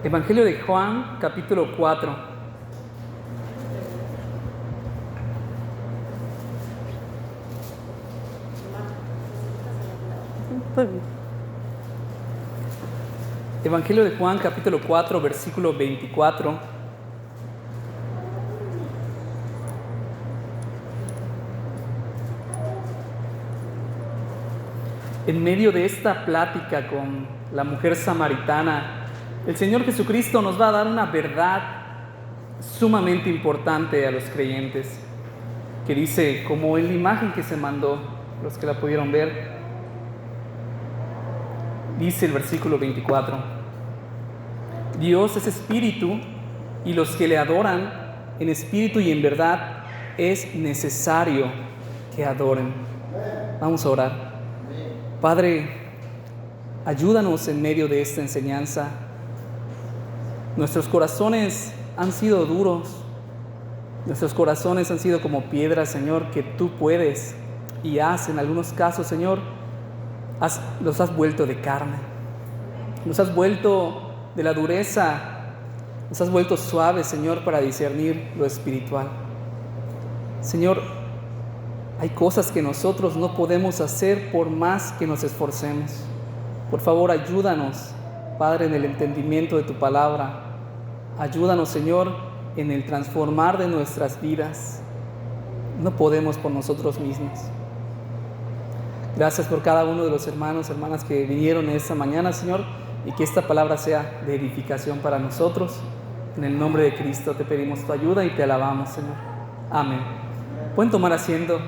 Evangelio de Juan, capítulo 4. Evangelio de Juan, capítulo 4, versículo 24. En medio de esta plática con la mujer samaritana, el Señor Jesucristo nos va a dar una verdad sumamente importante a los creyentes, que dice, como en la imagen que se mandó, los que la pudieron ver, dice el versículo 24, Dios es espíritu y los que le adoran en espíritu y en verdad es necesario que adoren. Vamos a orar. Padre, ayúdanos en medio de esta enseñanza. Nuestros corazones han sido duros, nuestros corazones han sido como piedras, Señor, que tú puedes y has, en algunos casos, Señor, los has vuelto de carne, los has vuelto de la dureza, los has vuelto suaves, Señor, para discernir lo espiritual. Señor, hay cosas que nosotros no podemos hacer por más que nos esforcemos. Por favor, ayúdanos, Padre, en el entendimiento de tu palabra. Ayúdanos, Señor, en el transformar de nuestras vidas. No podemos por nosotros mismos. Gracias por cada uno de los hermanos, hermanas que vinieron esta mañana, Señor, y que esta palabra sea de edificación para nosotros. En el nombre de Cristo te pedimos tu ayuda y te alabamos, Señor. Amén. Pueden tomar asiento.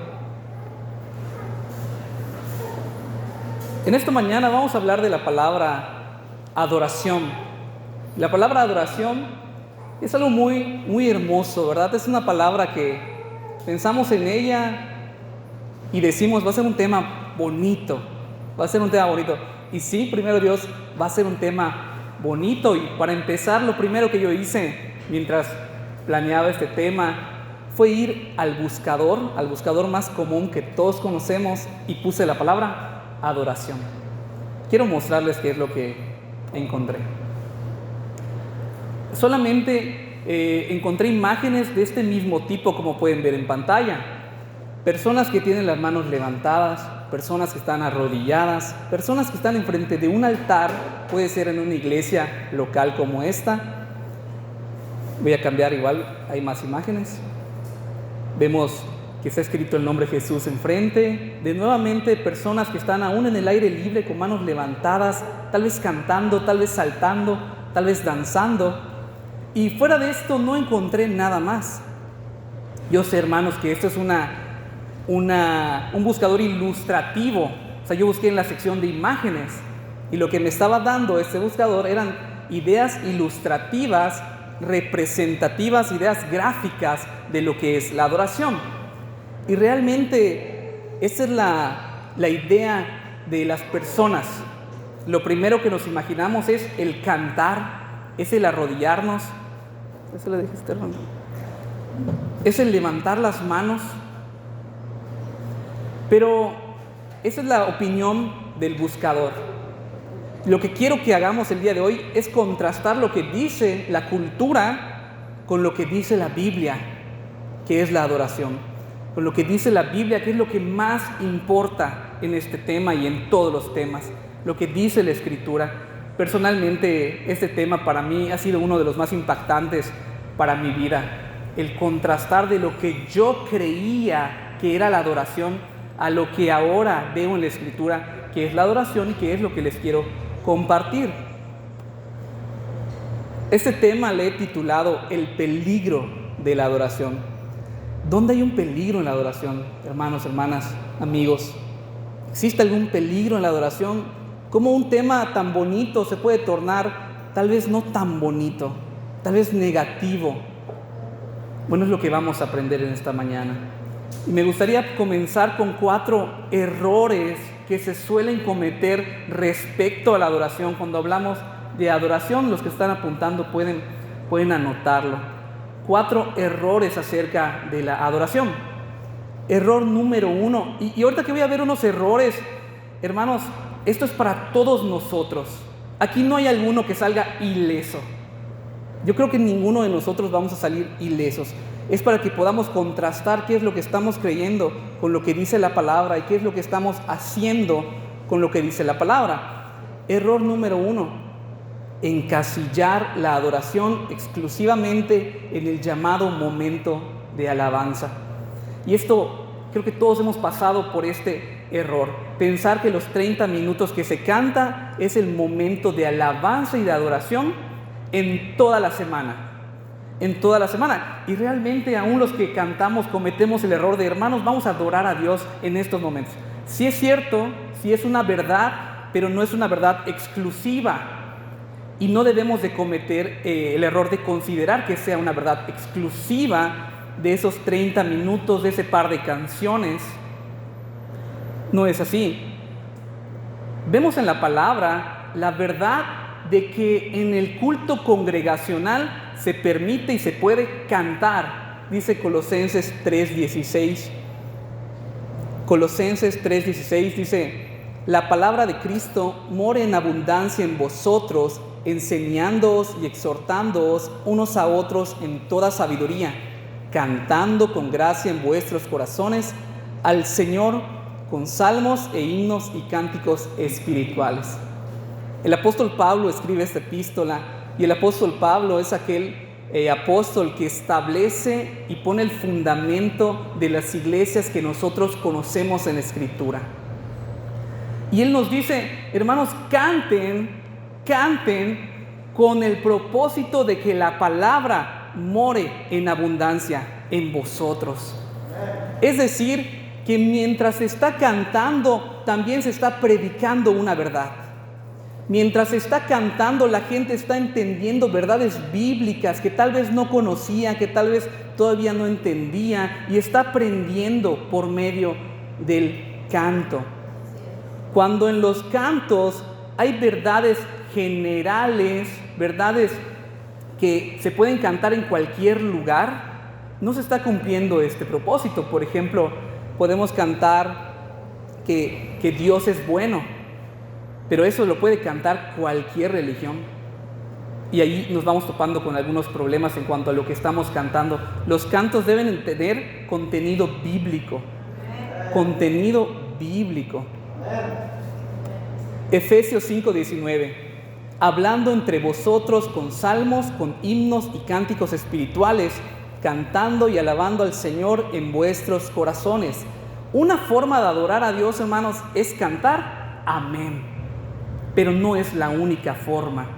En esta mañana vamos a hablar de la palabra adoración. La palabra adoración es algo muy hermoso, ¿verdad? Es una palabra que pensamos en ella y decimos, va a ser un tema bonito, va a ser un tema bonito. Y sí, primero Dios, va a ser un tema bonito. Y para empezar, lo primero que yo hice mientras planeaba este tema fue ir al buscador más común que todos conocemos y puse la palabra adoración. Quiero mostrarles qué es lo que encontré. Solamente encontré imágenes de este mismo tipo, como pueden ver en pantalla. Personas que tienen las manos levantadas, personas que están arrodilladas, personas que están enfrente de un altar, puede ser en una iglesia local como esta. Voy a cambiar igual, hay más imágenes. Vemos que está escrito el nombre Jesús enfrente, de nuevamente personas que están aún en el aire libre con manos levantadas, tal vez cantando, tal vez saltando, tal vez danzando. Y fuera de esto no encontré nada más. Yo sé, hermanos, que esto es un buscador ilustrativo. O sea, yo busqué en la sección de imágenes y lo que me estaba dando este buscador eran ideas ilustrativas, representativas, ideas gráficas de lo que es la adoración. Y realmente esa es la idea de las personas. Lo primero que nos imaginamos es el cantar, es el arrodillarnos. Eso le dijiste, hermano. Es el levantar las manos. Pero esa es la opinión del buscador. Lo que quiero que hagamos el día de hoy es contrastar lo que dice la cultura con lo que dice la Biblia, que es la adoración. Con lo que dice la Biblia, que es lo que más importa en este tema y en todos los temas. Lo que dice la Escritura. Personalmente, este tema para mí ha sido uno de los más impactantes para mi vida. El contrastar de lo que yo creía que era la adoración a lo que ahora veo en la Escritura, que es la adoración y que es lo que les quiero compartir. Este tema le he titulado El peligro de la adoración. ¿Dónde hay un peligro en la adoración, hermanos, hermanas, amigos? ¿Existe algún peligro en la adoración? ¿Cómo un tema tan bonito se puede tornar tal vez no tan bonito, tal vez negativo? Bueno, es lo que vamos a aprender en esta mañana. Y me gustaría comenzar con 4 errores que se suelen cometer respecto a la adoración. Cuando hablamos de adoración, los que están apuntando pueden anotarlo. 4 errores acerca de la adoración. Error número 1. Y ahorita que voy a ver unos errores, hermanos, esto es para todos nosotros. Aquí no hay alguno que salga ileso. Yo creo que ninguno de nosotros vamos a salir ilesos. Es para que podamos contrastar qué es lo que estamos creyendo con lo que dice la palabra y qué es lo que estamos haciendo con lo que dice la palabra. Error número 1: encasillar la adoración exclusivamente en el llamado momento de alabanza. Y esto, creo que todos hemos pasado por este error. Pensar que los 30 minutos que se canta es el momento de alabanza y de adoración en toda la semana. En toda la semana. Y realmente aún los que cantamos cometemos el error de, hermanos, vamos a adorar a Dios en estos momentos. Sí es cierto, sí es una verdad, pero no es una verdad exclusiva. Y no debemos de cometer el error de considerar que sea una verdad exclusiva de esos 30 minutos, de ese par de canciones. No es así. Vemos en la palabra la verdad de que en el culto congregacional se permite y se puede cantar. Dice Colosenses 3:16. Colosenses 3:16 dice: la palabra de Cristo more en abundancia en vosotros, enseñándoos y exhortándoos unos a otros en toda sabiduría, cantando con gracia en vuestros corazones al Señor con salmos e himnos y cánticos espirituales. El apóstol Pablo escribe esta epístola, y el apóstol Pablo es aquel apóstol que establece y pone el fundamento de las iglesias que nosotros conocemos en la Escritura. Y él nos dice, hermanos, canten con el propósito de que la palabra more en abundancia en vosotros. Es decir, que mientras se está cantando, también se está predicando una verdad. Mientras se está cantando, la gente está entendiendo verdades bíblicas que tal vez no conocía, que tal vez todavía no entendía, y está aprendiendo por medio del canto. Cuando en los cantos hay verdades generales, verdades que se pueden cantar en cualquier lugar, no se está cumpliendo este propósito. Por ejemplo, podemos cantar que Dios es bueno, pero eso lo puede cantar cualquier religión. Y ahí nos vamos topando con algunos problemas en cuanto a lo que estamos cantando. Los cantos deben tener contenido bíblico. Contenido bíblico. Efesios 5:19. Hablando entre vosotros con salmos, con himnos y cánticos espirituales, cantando y alabando al Señor en vuestros corazones. Una forma de adorar a Dios, hermanos, es cantar amén. Pero no es la única forma.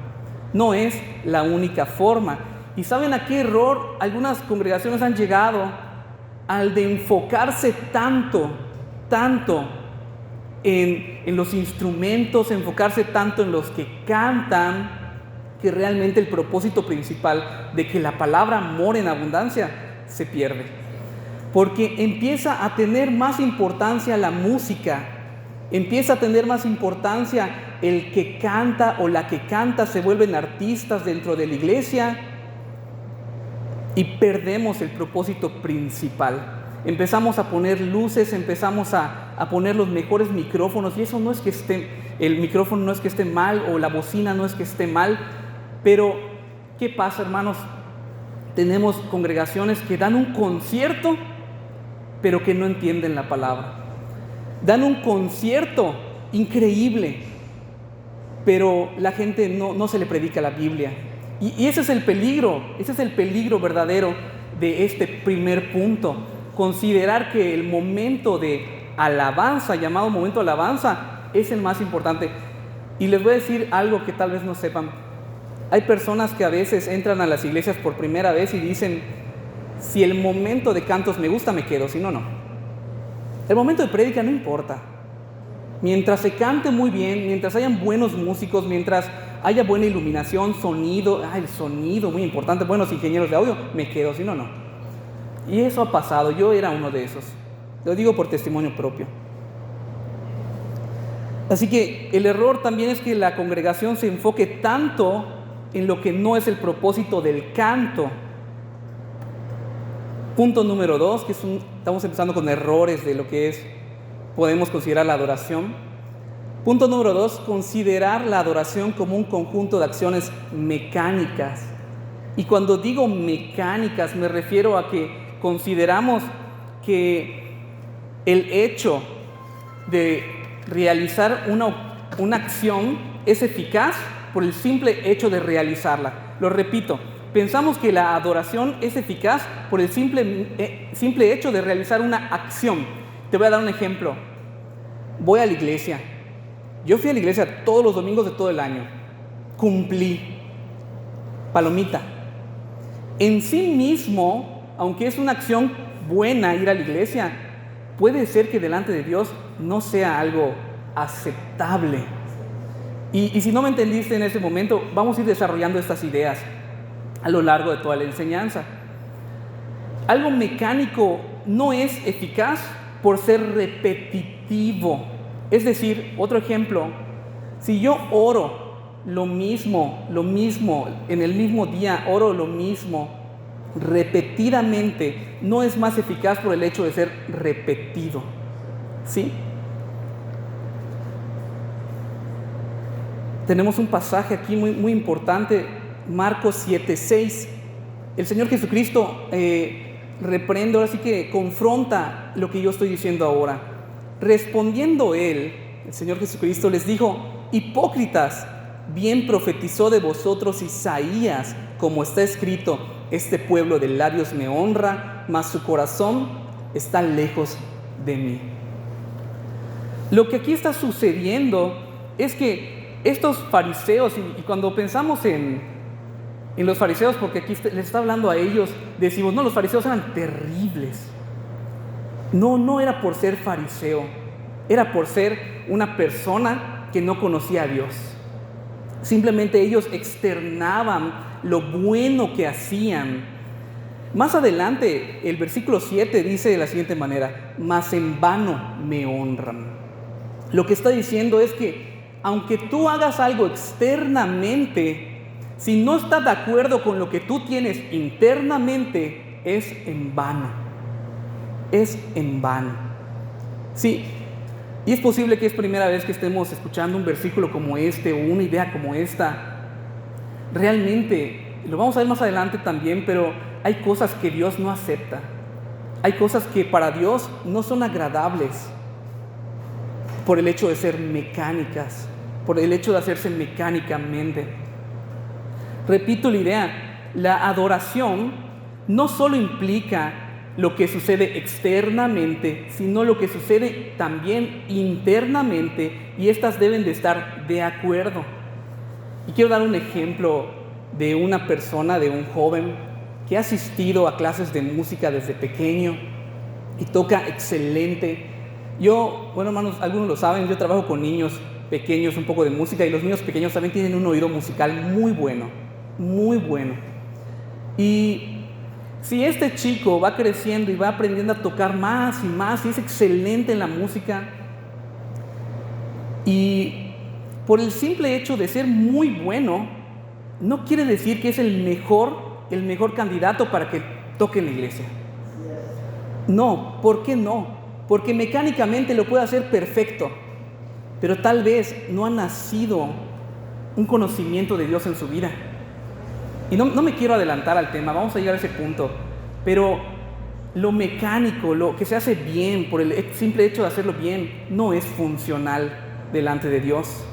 No es la única forma. ¿Y saben a qué error algunas congregaciones han llegado? Al de enfocarse tanto en los instrumentos, enfocarse tanto en los que cantan, que realmente el propósito principal de que la palabra more en abundancia se pierde. Porque empieza a tener más importancia la música, empieza a tener más importancia el que canta o la que canta, se vuelven artistas dentro de la iglesia y perdemos el propósito principal. Empezamos a poner luces, empezamos a poner los mejores micrófonos, y eso no es que el micrófono no es que esté mal, o la bocina no es que esté mal, pero ¿qué pasa, hermanos? Tenemos congregaciones que dan un concierto, pero que no entienden la palabra. Dan un concierto increíble, pero la gente no se le predica la Biblia. Y ese es el peligro verdadero de este primer punto. Considerar que el momento de alabanza, llamado momento de alabanza, es el más importante. Y les voy a decir algo que tal vez no sepan. Hay personas que a veces entran a las iglesias por primera vez y dicen, si el momento de cantos me gusta, me quedo, si no, no. El momento de prédica no importa. Mientras se cante muy bien, mientras hayan buenos músicos, mientras haya buena iluminación, sonido, el sonido muy importante, buenos ingenieros de audio, me quedo, si no, no. Y eso ha pasado, yo era uno de esos. Lo digo por testimonio propio. Así que el error también es que la congregación se enfoque tanto en lo que no es el propósito del canto. Punto número 2, estamos empezando con errores de lo que podemos considerar la adoración. Punto número 2, considerar la adoración como un conjunto de acciones mecánicas. Y cuando digo mecánicas, me refiero a que consideramos que el hecho de realizar una acción es eficaz por el simple hecho de realizarla. Lo repito, pensamos que la adoración es eficaz por el simple hecho de realizar una acción. Te voy a dar un ejemplo. Voy a la iglesia. Yo fui a la iglesia todos los domingos de todo el año. Cumplí. Palomita. En sí mismo, aunque es una acción buena ir a la iglesia, puede ser que delante de Dios no sea algo aceptable. Y si no me entendiste en ese momento, vamos a ir desarrollando estas ideas a lo largo de toda la enseñanza. Algo mecánico no es eficaz por ser repetitivo. Es decir, otro ejemplo, si yo oro lo mismo, en el mismo día oro lo mismo, repetidamente, no es más eficaz por el hecho de ser repetido. ¿Sí? Tenemos un pasaje aquí muy importante, Marcos 7:6. El Señor Jesucristo reprende, ahora sí que confronta lo que yo estoy diciendo ahora. Respondiendo Él, el Señor Jesucristo les dijo: hipócritas, bien profetizó de vosotros Isaías, como está escrito: este pueblo de labios me honra, mas su corazón está lejos de mí. Lo que aquí está sucediendo es que estos fariseos, y cuando pensamos en los fariseos, porque aquí les está hablando a ellos, decimos, no, los fariseos eran terribles. No era por ser fariseo, era por ser una persona que no conocía a Dios. Simplemente ellos externaban lo bueno que hacían. Más adelante, el versículo 7 dice de la siguiente manera: mas en vano me honran. Lo que está diciendo es que aunque tú hagas algo externamente, si no estás de acuerdo con lo que tú tienes internamente, es en vano. Es en vano. Sí, y es posible que es primera vez que estemos escuchando un versículo como este o una idea como esta. Realmente, lo vamos a ver más adelante también, pero hay cosas que Dios no acepta. Hay cosas que para Dios no son agradables por el hecho de ser mecánicas, por el hecho de hacerse mecánicamente. Repito la idea, la adoración no solo implica lo que sucede externamente, sino lo que sucede también internamente, y estas deben de estar de acuerdo. Y quiero dar un ejemplo de una persona, de un joven que ha asistido a clases de música desde pequeño y toca excelente. Yo, bueno, hermanos, algunos lo saben, yo trabajo con niños pequeños un poco de música, y los niños pequeños también tienen un oído musical muy bueno, muy bueno. Y si este chico va creciendo y va aprendiendo a tocar más y más, y es excelente en la música, y por el simple hecho de ser muy bueno, no quiere decir que es el mejor candidato para que toque en la iglesia. No, ¿por qué no? Porque mecánicamente lo puede hacer perfecto, pero tal vez no ha nacido un conocimiento de Dios en su vida. Y no me quiero adelantar al tema, vamos a llegar a ese punto, pero lo mecánico, lo que se hace bien, por el simple hecho de hacerlo bien, no es funcional delante de Dios,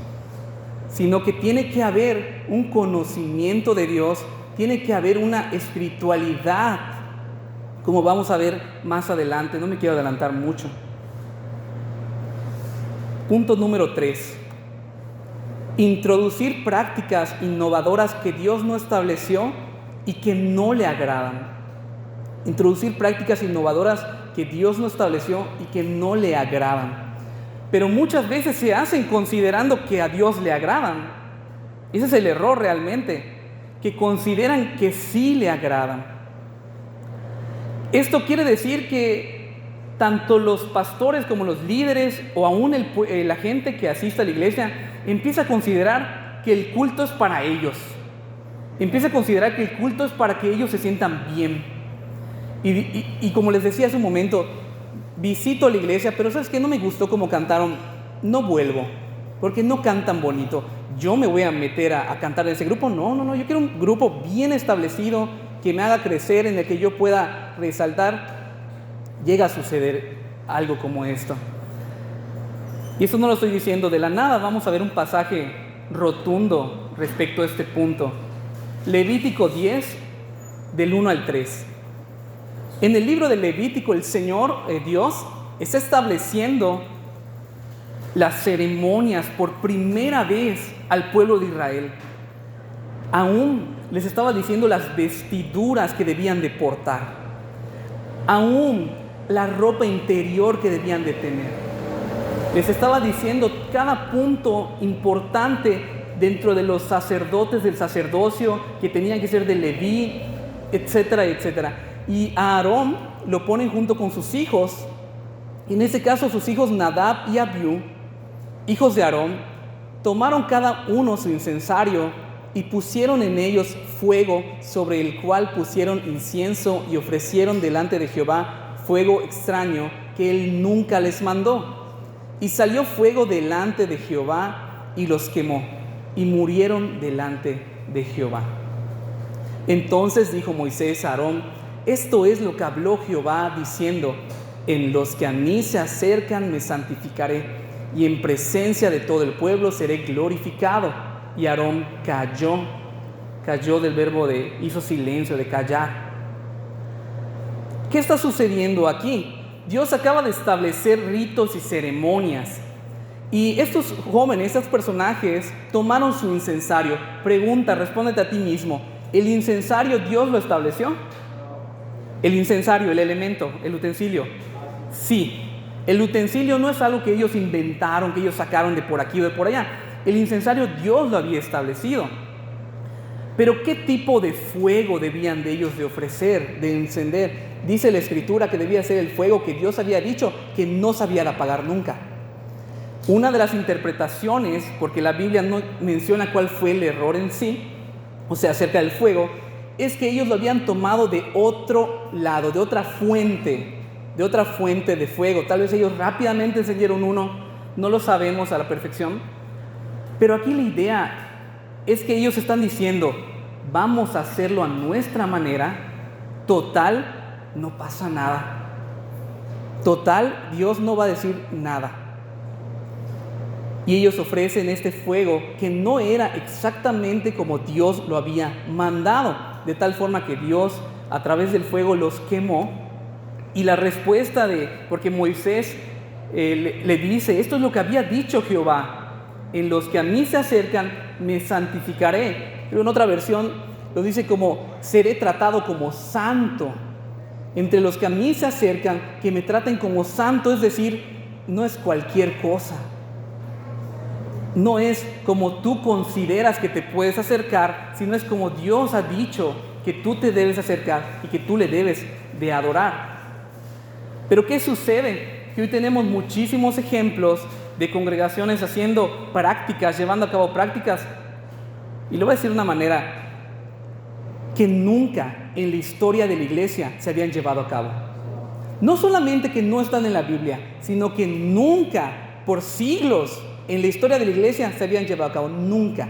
sino que tiene que haber un conocimiento de Dios, tiene que haber una espiritualidad, como vamos a ver más adelante. No me quiero adelantar mucho. Punto número 3. Introducir prácticas innovadoras que Dios no estableció y que no le agradan. Introducir prácticas innovadoras que Dios no estableció y que no le agradan. Pero muchas veces se hacen considerando que a Dios le agradan. Ese es el error realmente, que consideran que sí le agradan. Esto quiere decir que tanto los pastores como los líderes, o aún la gente que asiste a la iglesia, empieza a considerar que el culto es para ellos. Empieza a considerar que el culto es para que ellos se sientan bien. Y como les decía hace un momento, visito la iglesia, pero ¿sabes qué? No me gustó cómo cantaron, no vuelvo, porque no cantan bonito. yo me voy a meter a cantar en ese grupo. No, yo quiero un grupo bien establecido, que me haga crecer, en el que yo pueda resaltar. Llega a suceder algo como esto. Y eso no lo estoy diciendo de la nada. Vamos a ver un pasaje rotundo respecto a este punto. Levítico 10, del 1 al 3. En el libro de Levítico, el Señor, Dios, está estableciendo las ceremonias por primera vez al pueblo de Israel. Aún les estaba diciendo las vestiduras que debían de portar, aún la ropa interior que debían de tener. Les estaba diciendo cada punto importante dentro de los sacerdotes del sacerdocio, que tenían que ser de Leví, etcétera, etcétera. Y a Aarón lo ponen junto con sus hijos. En ese caso, sus hijos Nadab y Abiú, hijos de Aarón, tomaron cada uno su incensario y pusieron en ellos fuego, sobre el cual pusieron incienso, y ofrecieron delante de Jehová fuego extraño que él nunca les mandó. Y salió fuego delante de Jehová y los quemó, y murieron delante de Jehová. Entonces dijo Moisés a Aarón: esto es lo que habló Jehová, diciendo: en los que a mí se acercan me santificaré, y en presencia de todo el pueblo seré glorificado. Y Aarón cayó del verbo de, hizo silencio, de callar. ¿Qué está sucediendo aquí? Dios acaba de establecer ritos y ceremonias, y estos jóvenes, estos personajes, tomaron su incensario. Pregunta, respóndete a ti mismo: ¿el incensario Dios lo estableció? El incensario, el elemento, el utensilio. Sí, el utensilio no es algo que ellos inventaron, que ellos sacaron de por aquí o de por allá. El incensario Dios lo había establecido. Pero ¿qué tipo de fuego debían de ellos de ofrecer, de encender? Dice la Escritura que debía ser el fuego que Dios había dicho que no sabía de apagar nunca. Una de las interpretaciones, porque la Biblia no menciona cuál fue el error en sí, o sea, acerca del fuego, es que ellos lo habían tomado de otro lado, de otra fuente de fuego. Tal vez ellos rápidamente encendieron uno, no lo sabemos a la perfección. Pero aquí la idea es que ellos están diciendo: vamos a hacerlo a nuestra manera, total, no pasa nada. Total, Dios no va a decir nada. Y ellos ofrecen este fuego que no era exactamente como Dios lo había mandado, de tal forma que Dios a través del fuego los quemó. Y la respuesta porque Moisés le dice: esto es lo que había dicho Jehová: en los que a mí se acercan me santificaré. Pero en otra versión lo dice como: seré tratado como santo. Entre los que a mí se acercan, que me traten como santo, es decir, no es cualquier cosa. No es como tú consideras que te puedes acercar, sino es como Dios ha dicho que tú te debes acercar y que tú le debes de adorar. Pero ¿qué sucede? Que hoy tenemos muchísimos ejemplos de congregaciones haciendo prácticas, llevando a cabo prácticas, y lo voy a decir de una manera que nunca en la historia de la iglesia se habían llevado a cabo. No solamente que no están en la Biblia, sino que nunca, por siglos, en la historia de la iglesia se habían llevado a cabo. Nunca.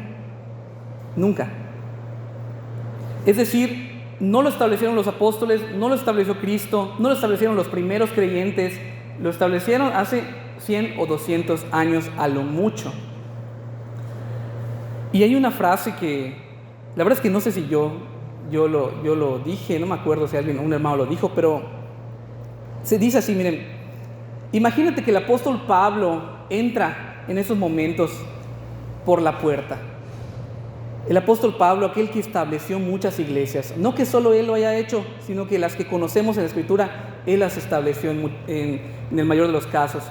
Es decir, no lo establecieron los apóstoles, no lo estableció Cristo, no lo establecieron los primeros creyentes, lo establecieron hace 100 o 200 años a lo mucho. Y hay una frase que, la verdad es que no sé si yo lo dije, no me acuerdo si un hermano lo dijo, pero se dice así: miren, imagínate que el apóstol Pablo entra en esos momentos por la puerta. El apóstol Pablo, aquel que estableció muchas iglesias, no que solo él lo haya hecho, sino que las que conocemos en la Escritura, él las estableció en el mayor de los casos.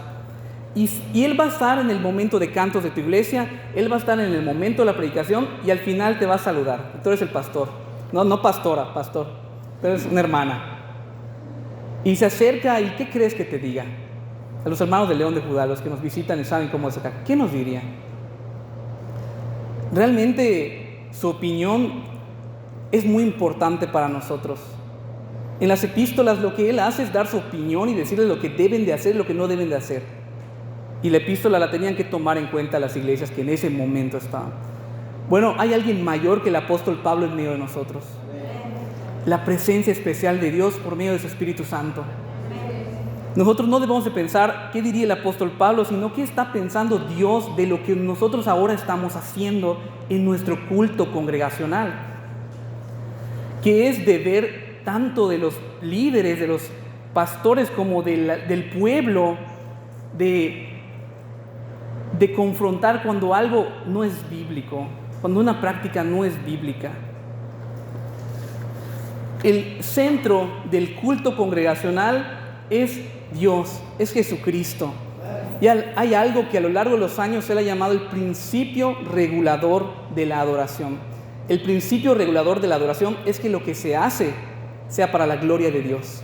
Y él va a estar en el momento de cantos de tu iglesia, él va a estar en el momento de la predicación, y al final te va a saludar. Tú eres el pastor, no pastora, pastor, tú eres una hermana. Y se acerca, y ¿qué crees que te diga? A los hermanos de León de Judá, los que nos visitan y saben cómo es acá, ¿qué nos diría? Realmente su opinión es muy importante para nosotros. En las epístolas lo que él hace es dar su opinión y decirles lo que deben de hacer y lo que no deben de hacer. Y la epístola la tenían que tomar en cuenta las iglesias que en ese momento estaban. Bueno, hay alguien mayor que el apóstol Pablo en medio de nosotros. La presencia especial de Dios por medio de su Espíritu Santo. Nosotros no debemos de pensar qué diría el apóstol Pablo, sino qué está pensando Dios de lo que nosotros ahora estamos haciendo en nuestro culto congregacional. Que es deber tanto de los líderes, de los pastores, como del pueblo, de confrontar cuando algo no es bíblico, cuando una práctica no es bíblica. El centro del culto congregacional es Dios, es Jesucristo. Y hay algo que a lo largo de los años Él ha llamado el principio regulador de la adoración. El principio regulador de la adoración es que lo que se hace sea para la gloria de Dios.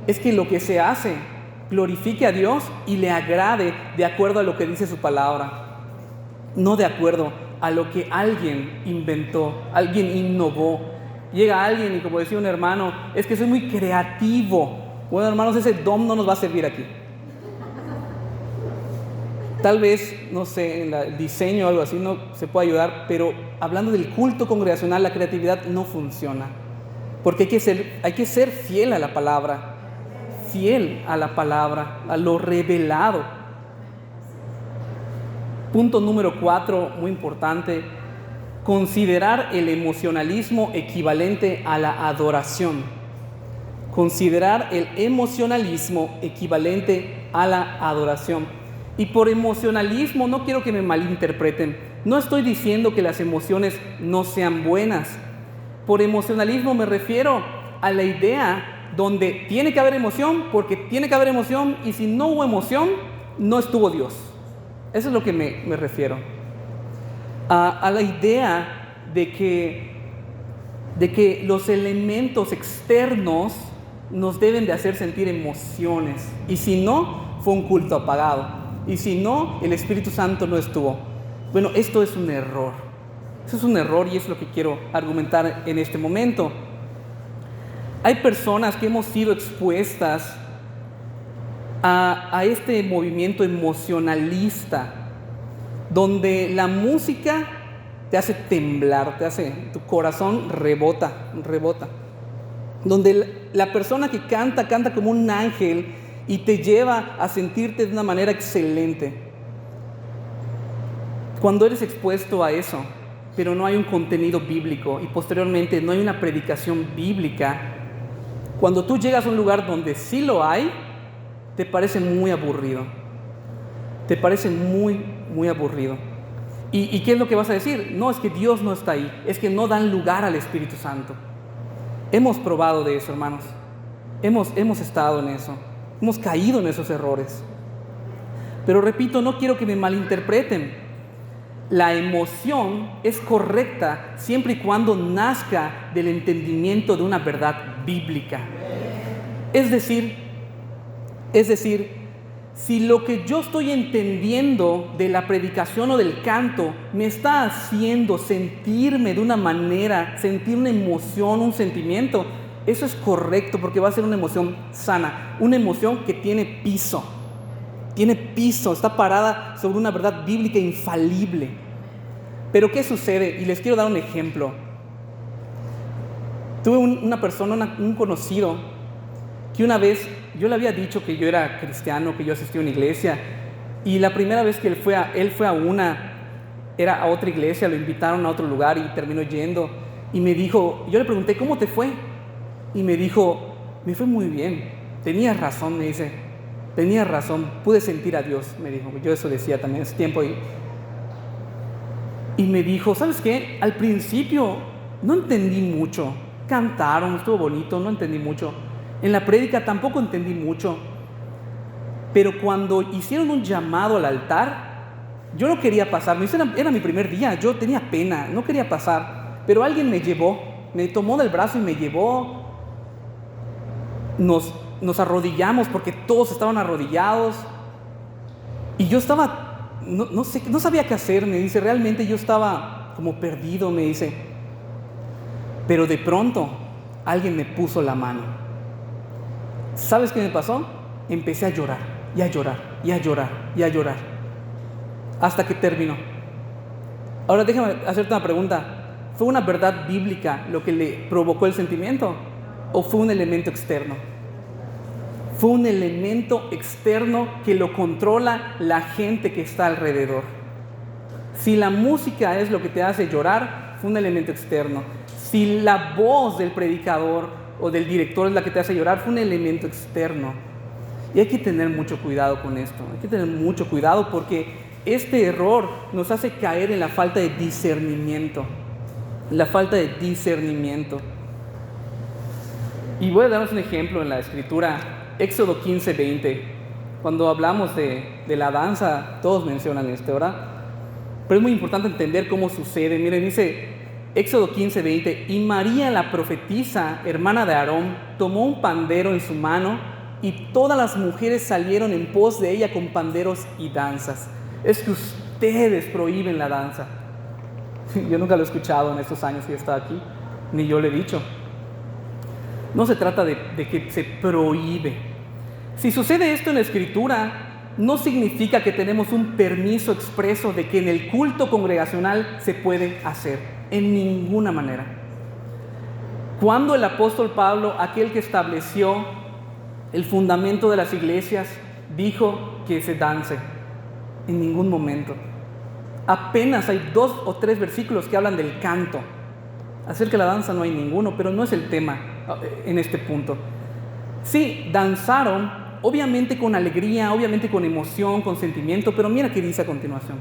Es que lo que se hace glorifique a Dios y le agrade de acuerdo a lo que dice su palabra, no de acuerdo a lo que alguien inventó, alguien innovó. Llega alguien y, como decía un hermano, es que soy muy creativo. Bueno, hermanos, ese don no nos va a servir aquí. Tal vez, no sé, en el diseño o algo así no se puede ayudar, pero hablando del culto congregacional, la creatividad no funciona. Porque hay que ser fiel a la palabra, a lo revelado. Punto número 4, muy importante: considerar el emocionalismo equivalente a la adoración. Considerar el emocionalismo equivalente a la adoración. Y por emocionalismo no quiero que me malinterpreten. No estoy diciendo que las emociones no sean buenas. Por emocionalismo me refiero a la idea donde tiene que haber emoción porque tiene que haber emoción, y si no hubo emoción, no estuvo Dios. Eso es lo que me refiero. A la idea de que los elementos externos nos deben de hacer sentir emociones, y si no, fue un culto apagado, y si no, el Espíritu Santo no estuvo. Bueno, esto es un error. Eso es un error, y es lo que quiero argumentar en este momento. Hay personas que hemos sido expuestas a este movimiento emocionalista, donde la música te hace temblar, tu corazón rebota. Donde la persona que canta como un ángel y te lleva a sentirte de una manera excelente. Cuando eres expuesto a eso, pero no hay un contenido bíblico y posteriormente no hay una predicación bíblica, cuando tú llegas a un lugar donde sí lo hay, te parece muy aburrido. Te parece muy, muy aburrido. ¿Y qué es lo que vas a decir? No, es que Dios no está ahí, es que no dan lugar al Espíritu Santo. Hemos probado de eso, hermanos. Hemos estado en eso. Hemos caído en esos errores. Pero repito, no quiero que me malinterpreten. La emoción es correcta siempre y cuando nazca del entendimiento de una verdad bíblica. Es decir, si lo que yo estoy entendiendo de la predicación o del canto me está haciendo sentirme de una manera, sentir una emoción, un sentimiento, eso es correcto, porque va a ser una emoción sana, una emoción que tiene piso, está parada sobre una verdad bíblica infalible. Pero ¿qué sucede? Y les quiero dar un ejemplo. Tuve una persona, un conocido, que una vez yo le había dicho que yo era cristiano, que yo asistía a una iglesia, y la primera vez que él fue era a otra iglesia, lo invitaron a otro lugar y terminó yendo, y me dijo, yo le pregunté, ¿cómo te fue? Y me dijo, me fue muy bien. Tenías razón, me dice, tenías razón, pude sentir a Dios, me dijo. Yo eso decía también hace tiempo, y me dijo, ¿sabes qué? Al principio no entendí mucho, cantaron, estuvo bonito, no entendí mucho. En la prédica tampoco entendí mucho, pero cuando hicieron un llamado al altar, yo no quería pasar. Era mi primer día, yo tenía pena, no quería pasar, pero alguien me llevó, me tomó del brazo y me llevó. Nos arrodillamos porque todos estaban arrodillados, y yo estaba, no sabía qué hacer, me dice, realmente yo estaba como perdido, me dice, pero de pronto alguien me puso la mano. ¿Sabes qué me pasó? Empecé a llorar, y a llorar, y a llorar, y a llorar. hasta que terminó. Ahora déjame hacerte una pregunta. ¿Fue una verdad bíblica lo que le provocó el sentimiento? ¿O fue un elemento externo? Fue un elemento externo que lo controla la gente que está alrededor. Si la música es lo que te hace llorar, fue un elemento externo. Si la voz del predicador o del director es la que te hace llorar, fue un elemento externo. Y hay que tener mucho cuidado con esto. Hay que tener mucho cuidado porque este error nos hace caer en la falta de discernimiento. La falta de discernimiento. Y voy a daros un ejemplo en la Escritura, Éxodo 15:20. Cuando hablamos de la danza, todos mencionan esto, ¿verdad? Pero es muy importante entender cómo sucede. Miren, dice Éxodo 15:20, y María la profetisa, hermana de Aarón, tomó un pandero en su mano y todas las mujeres salieron en pos de ella con panderos y danzas. Es que ustedes prohíben la danza. Yo nunca lo he escuchado en estos años que he estado aquí, ni yo lo he dicho. No se trata de que se prohíbe. Si sucede esto en la Escritura, no significa que tenemos un permiso expreso de que en el culto congregacional se puede hacer, en ninguna manera. Cuando el apóstol Pablo, aquel que estableció el fundamento de las iglesias, dijo que se dance, en ningún momento. Apenas hay 2 o 3 versículos que hablan del canto. Acerca de la danza no hay ninguno, pero no es el tema en este punto. Sí, danzaron, obviamente con alegría, obviamente con emoción, con sentimiento, pero mira qué dice a continuación.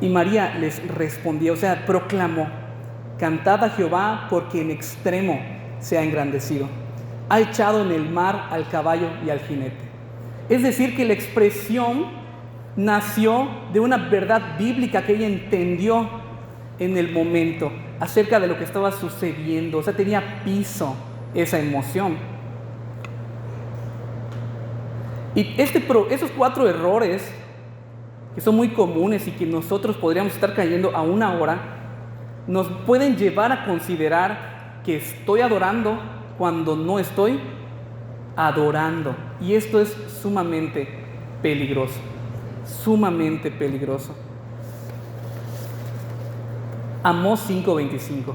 Y María les respondía, o sea, proclamó: cantad a Jehová porque en extremo se ha engrandecido. Ha echado en el mar al caballo y al jinete. Es decir, que la expresión nació de una verdad bíblica que ella entendió en el momento acerca de lo que estaba sucediendo. O sea, tenía piso esa emoción. Y esos 4 errores que son muy comunes y que nosotros podríamos estar cayendo aún ahora, nos pueden llevar a considerar que estoy adorando cuando no estoy adorando. Y esto es sumamente peligroso. Sumamente peligroso. Amós 5:25.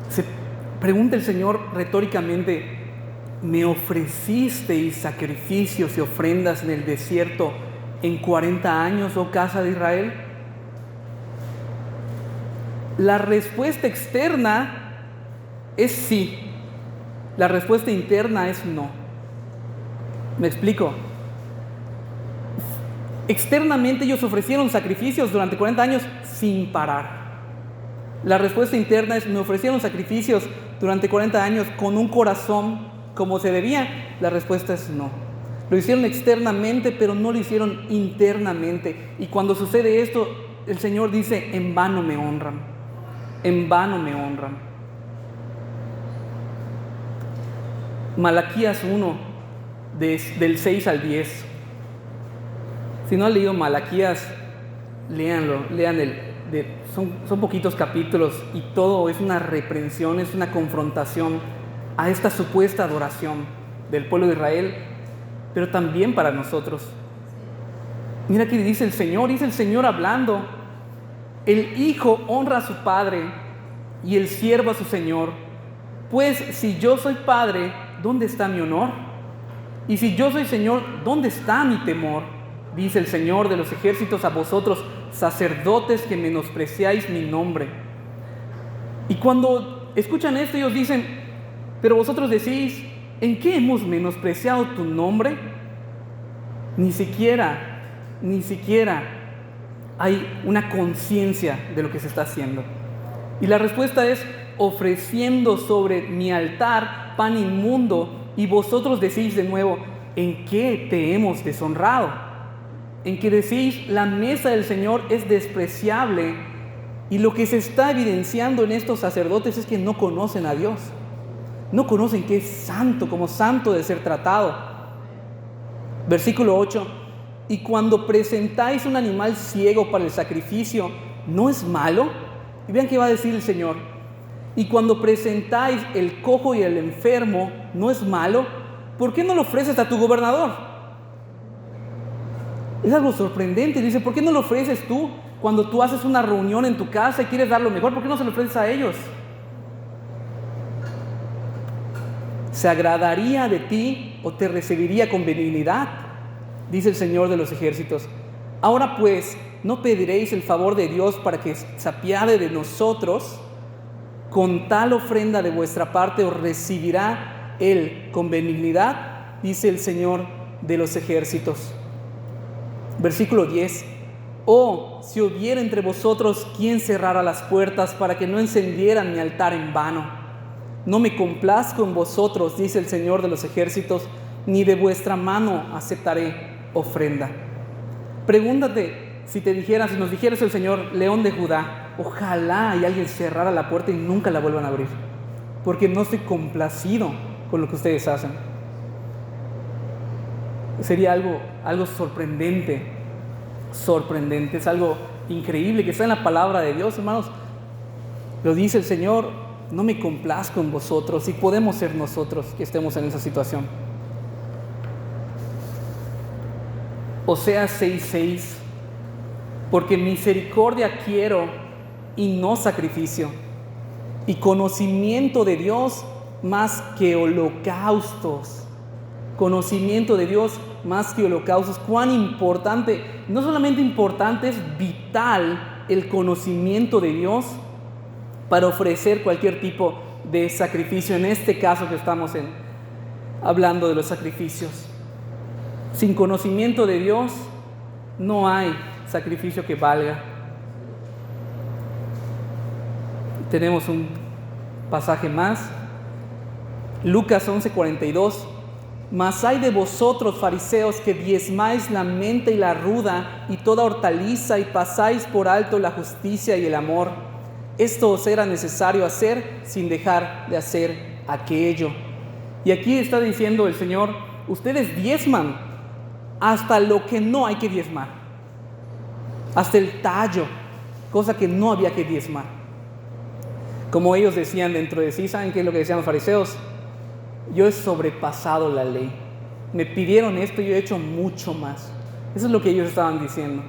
Se pregunta el Señor retóricamente: ¿me ofrecisteis sacrificios y ofrendas en el desierto en 40 años, oh casa de Israel? La respuesta externa es sí. La respuesta interna es no. ¿Me explico? Externamente ellos ofrecieron sacrificios durante 40 años sin parar. La respuesta interna es: me ofrecieron sacrificios durante 40 años con un corazón como se debía. La respuesta es no. Lo hicieron externamente, pero no lo hicieron internamente. Y cuando sucede esto, el Señor dice: en vano me honran. En vano me honran. Malaquías 1, del 6 al 10. Si no han leído Malaquías, léanlo, son poquitos capítulos y todo es una reprensión, es una confrontación a esta supuesta adoración del pueblo de Israel, pero también para nosotros. Mira que dice el Señor hablando: el hijo honra a su padre y el siervo a su señor. Pues si yo soy padre, ¿dónde está mi honor? Y si yo soy señor, ¿dónde está mi temor? Dice el Señor de los ejércitos a vosotros, sacerdotes que menospreciáis mi nombre. Y cuando escuchan esto, ellos dicen: pero vosotros decís, ¿en qué hemos menospreciado tu nombre? Ni siquiera hay una conciencia de lo que se está haciendo. Y la respuesta es: ofreciendo sobre mi altar pan inmundo. Y vosotros decís de nuevo: ¿en qué te hemos deshonrado? En que decís: la mesa del Señor es despreciable. Y lo que se está evidenciando en estos sacerdotes es que no conocen a Dios. No conocen que es santo, como santo de ser tratado. Versículo 8: y cuando presentáis un animal ciego para el sacrificio, ¿no es malo? Y vean qué va a decir el Señor: Y cuando presentáis el cojo y el enfermo, ¿no es malo? ¿Por qué no lo ofreces a tu gobernador? Es algo sorprendente. Dice, ¿por qué no lo ofreces tú? Cuando tú haces una reunión en tu casa y quieres dar lo mejor, ¿por qué no se lo ofreces a ellos? ¿Se agradaría de ti o te recibiría con benignidad? Dice el Señor de los ejércitos. Ahora pues, ¿no pediréis el favor de Dios para que se apiade de nosotros? Con tal ofrenda de vuestra parte os recibirá Él con benignidad, dice el Señor de los ejércitos. Versículo 10. Oh, si hubiera entre vosotros quien cerrara las puertas para que no encendieran mi altar en vano. No me complazco en vosotros, dice el Señor de los ejércitos, ni de vuestra mano aceptaré ofrenda. Pregúntate si nos dijeras el Señor, León de Judá, ojalá y alguien cerrara la puerta y nunca la vuelvan a abrir, porque no estoy complacido con lo que ustedes hacen. Sería algo sorprendente, es algo increíble que está en la palabra de Dios, hermanos. Lo dice el Señor, no me complazco en vosotros, y podemos ser nosotros que estemos en esa situación. Oseas 6:6, porque misericordia quiero y no sacrificio, y conocimiento de Dios más que holocaustos. Conocimiento de Dios más que holocaustos. Cuán importante, no solamente importante, es vital el conocimiento de Dios para ofrecer cualquier tipo de sacrificio. En este caso que estamos hablando de los sacrificios. Sin conocimiento de Dios no hay sacrificio que valga. Tenemos un pasaje más. Lucas 11:42. Mas hay de vosotros, fariseos, que diezmáis la menta y la ruda y toda hortaliza y pasáis por alto la justicia y el amor. Esto os era necesario hacer sin dejar de hacer aquello. Y aquí está diciendo el Señor, ustedes diezman hasta lo que no hay que diezmar, hasta el tallo, cosa que no había que diezmar. Como ellos decían dentro de sí, ¿saben qué es lo que decían los fariseos? Yo he sobrepasado la ley, me pidieron esto y yo he hecho mucho más. Eso es lo que ellos estaban diciendo.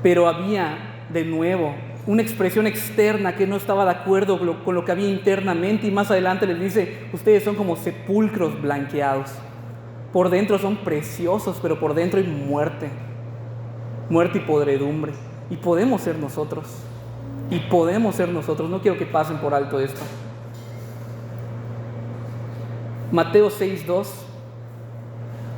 Pero había de nuevo una expresión externa que no estaba de acuerdo con lo que había internamente, y más adelante les dice, ustedes son como sepulcros blanqueados. Por dentro son preciosos, pero por dentro hay muerte y podredumbre. Y podemos ser nosotros. No quiero que pasen por alto esto. Mateo 6:2.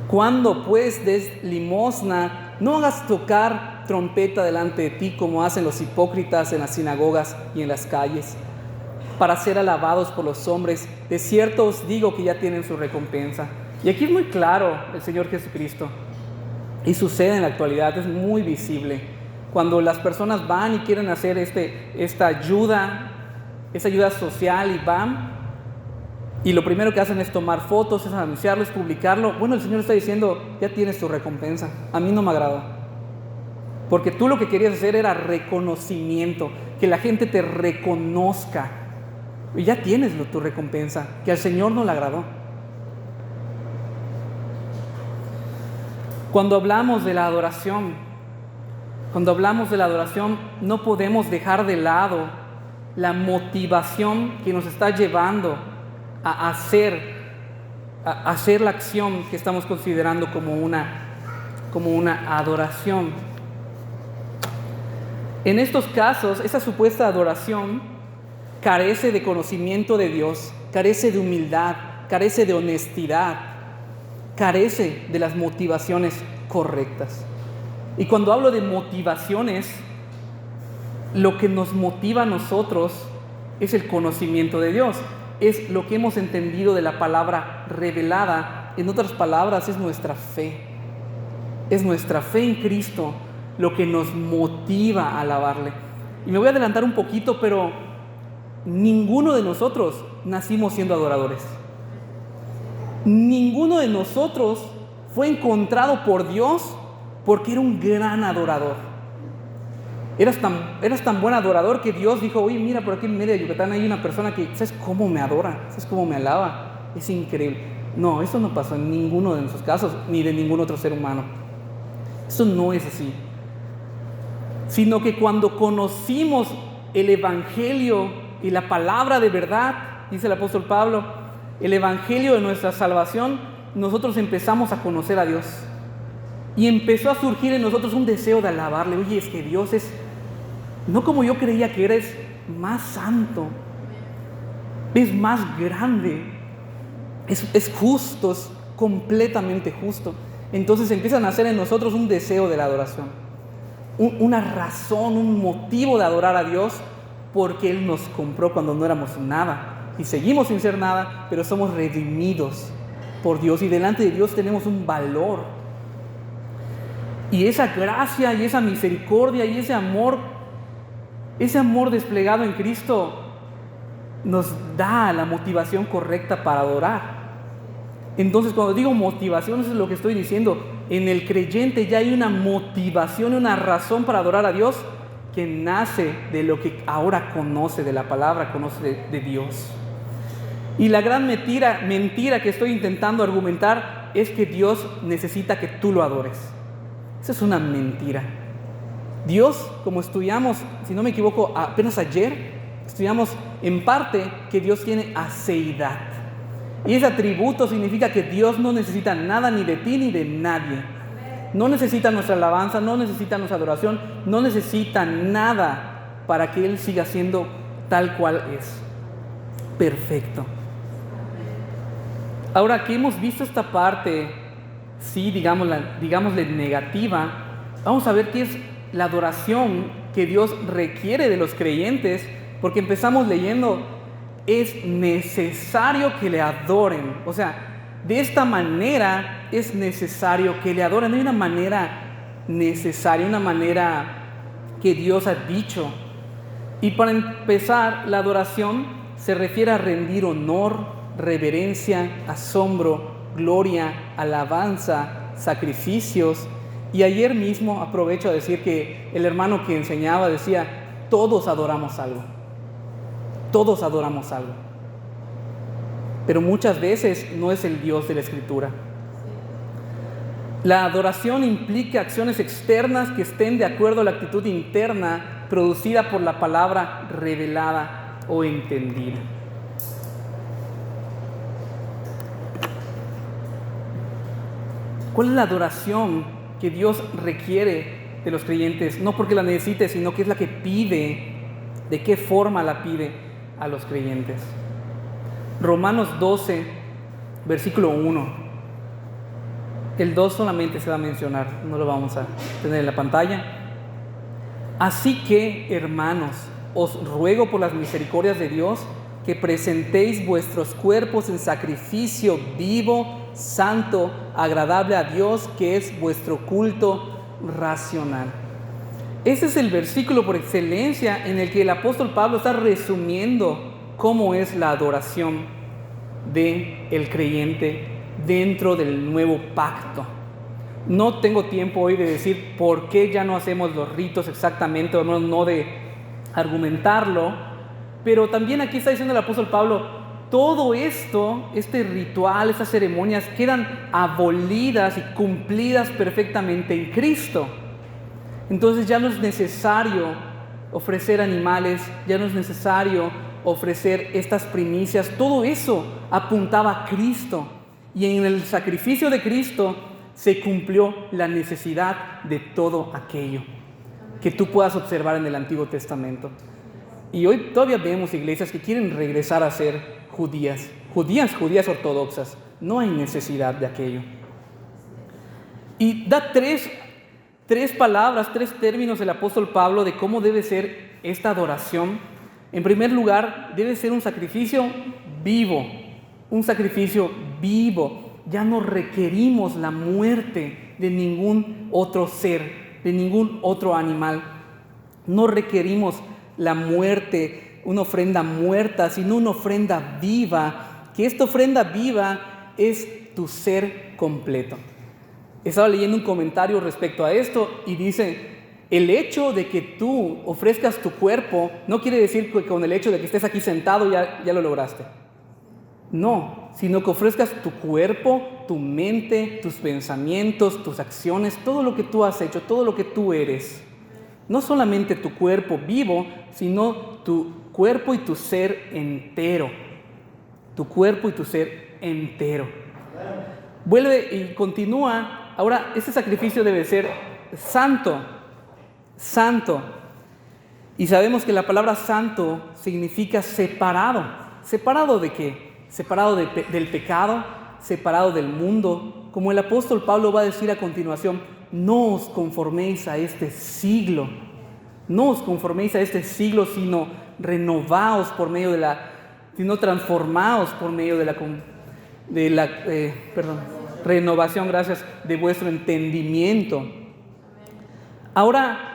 Cuando pues des limosna, no hagas tocar trompeta delante de ti como hacen los hipócritas en las sinagogas y en las calles, para ser alabados por los hombres. De cierto os digo que ya tienen su recompensa. Y aquí es muy claro el Señor Jesucristo. Y sucede en la actualidad, es muy visible. Cuando las personas van y quieren hacer esta ayuda social, y van, y lo primero que hacen es tomar fotos, es anunciarlo, es publicarlo. Bueno, el Señor está diciendo, ya tienes tu recompensa. A mí no me agradó. Porque tú lo que querías hacer era reconocimiento, que la gente te reconozca. Y ya tienes tu recompensa, que al Señor no le agradó. Cuando hablamos de la adoración, no podemos dejar de lado la motivación que nos está llevando a hacer la acción que estamos considerando como una adoración. En estos casos, esa supuesta adoración carece de conocimiento de Dios, carece de humildad, carece de honestidad, carece de las motivaciones correctas. Y cuando hablo de motivaciones, lo que nos motiva a nosotros es el conocimiento de Dios, es lo que hemos entendido de la palabra revelada. En otras palabras, es nuestra fe. Es nuestra fe en Cristo lo que nos motiva a alabarle. Y me voy a adelantar un poquito, pero ninguno de nosotros nacimos siendo adoradores. Ninguno de nosotros fue encontrado por Dios porque era un gran adorador. Eras tan buen adorador que Dios dijo, oye, mira, por aquí en medio de Yucatán hay una persona que, ¿sabes cómo me adora? ¿Sabes cómo me alaba? Es increíble. No, eso no pasó en ninguno de nuestros casos, ni de ningún otro ser humano. Eso no es así. Sino que cuando conocimos el Evangelio y la palabra de verdad, dice el apóstol Pablo, el Evangelio de nuestra salvación, nosotros empezamos a conocer a Dios. Y empezó a surgir en nosotros un deseo de alabarle. Oye, es que Dios es, no como yo creía que era, es más santo, es más grande, es justo, es completamente justo. Entonces empieza a nacer en nosotros un deseo de la adoración, una razón, un motivo de adorar a Dios, porque Él nos compró cuando no éramos nada y seguimos sin ser nada, pero somos redimidos por Dios y delante de Dios tenemos un valor. Y esa gracia y esa misericordia y ese amor desplegado en Cristo nos da la motivación correcta para adorar. Entonces, cuando digo motivación, eso es lo que estoy diciendo. En el creyente ya hay una motivación, una razón para adorar a Dios que nace de lo que ahora conoce de la palabra, conoce de Dios. Y la gran mentira que estoy intentando argumentar es que Dios necesita que tú lo adores. Esa es una mentira. Dios, como estudiamos, si no me equivoco, apenas ayer, estudiamos en parte que Dios tiene aceidad. Y ese atributo significa que Dios no necesita nada ni de ti ni de nadie. No necesita nuestra alabanza, no necesita nuestra adoración, no necesita nada para que Él siga siendo tal cual es. Perfecto. Ahora que hemos visto esta parte, sí, digámosle negativa, vamos a ver qué es la adoración que Dios requiere de los creyentes, porque empezamos leyendo, es necesario que le adoren. O sea, de esta manera es necesario que le adoren. Hay una manera necesaria, una manera que Dios ha dicho. Y para empezar, la adoración se refiere a rendir honor, reverencia, asombro, gloria, alabanza, sacrificios. Y ayer mismo aprovecho a decir que el hermano que enseñaba decía, todos adoramos algo. Todos adoramos algo. Pero muchas veces no es el Dios de la Escritura. La adoración implica acciones externas que estén de acuerdo a la actitud interna producida por la palabra revelada o entendida. ¿Cuál es la adoración que Dios requiere de los creyentes? No porque la necesite, sino que es la que pide. ¿De qué forma la pide a los creyentes? Romanos 12, versículo 1. El 2 solamente se va a mencionar, no lo vamos a tener en la pantalla. Así que, hermanos, os ruego por las misericordias de Dios que presentéis vuestros cuerpos en sacrificio vivo, santo, agradable a Dios, que es vuestro culto racional. Ese es el versículo por excelencia en el que el apóstol Pablo está resumiendo cómo es la adoración del creyente dentro del nuevo pacto. No tengo tiempo hoy de decir por qué ya no hacemos los ritos exactamente, o no de argumentarlo, pero también aquí está diciendo el apóstol Pablo, todo esto, este ritual, estas ceremonias quedan abolidas y cumplidas perfectamente en Cristo. Entonces ya no es necesario ofrecer animales, ya no es necesario ofrecer estas primicias. Todo eso apuntaba a Cristo. Y en el sacrificio de Cristo se cumplió la necesidad de todo aquello que tú puedas observar en el Antiguo Testamento. Y hoy todavía vemos iglesias que quieren regresar a ser judías ortodoxas. No hay necesidad de aquello. Y da tres palabras, tres términos el apóstol Pablo de cómo debe ser esta adoración. En primer lugar, debe ser un sacrificio vivo. Un sacrificio vivo. Ya no requerimos la muerte de ningún otro ser, de ningún otro animal. No requerimos la muerte, una ofrenda muerta, sino una ofrenda viva. Que esta ofrenda viva es tu ser completo. Estaba leyendo un comentario respecto a esto y dice, El hecho de que tú ofrezcas tu cuerpo no quiere decir que con el hecho de que estés aquí sentado ya lo lograste. No, sino que ofrezcas tu cuerpo, tu mente, tus pensamientos, tus acciones, todo lo que tú has hecho, todo lo que tú eres. No solamente tu cuerpo vivo, sino tu cuerpo y tu ser entero. Tu cuerpo y tu ser entero. Vuelve y continúa. Ahora, este sacrificio debe ser santo. Santo. Y sabemos que la palabra santo significa separado. ¿Separado de qué? Separado del pecado, separado del mundo. Como el apóstol Pablo va a decir a continuación, no os conforméis a este siglo. No os conforméis a este siglo, sino renovaos por medio transformaos por medio de la renovación, gracias, de vuestro entendimiento. Ahora,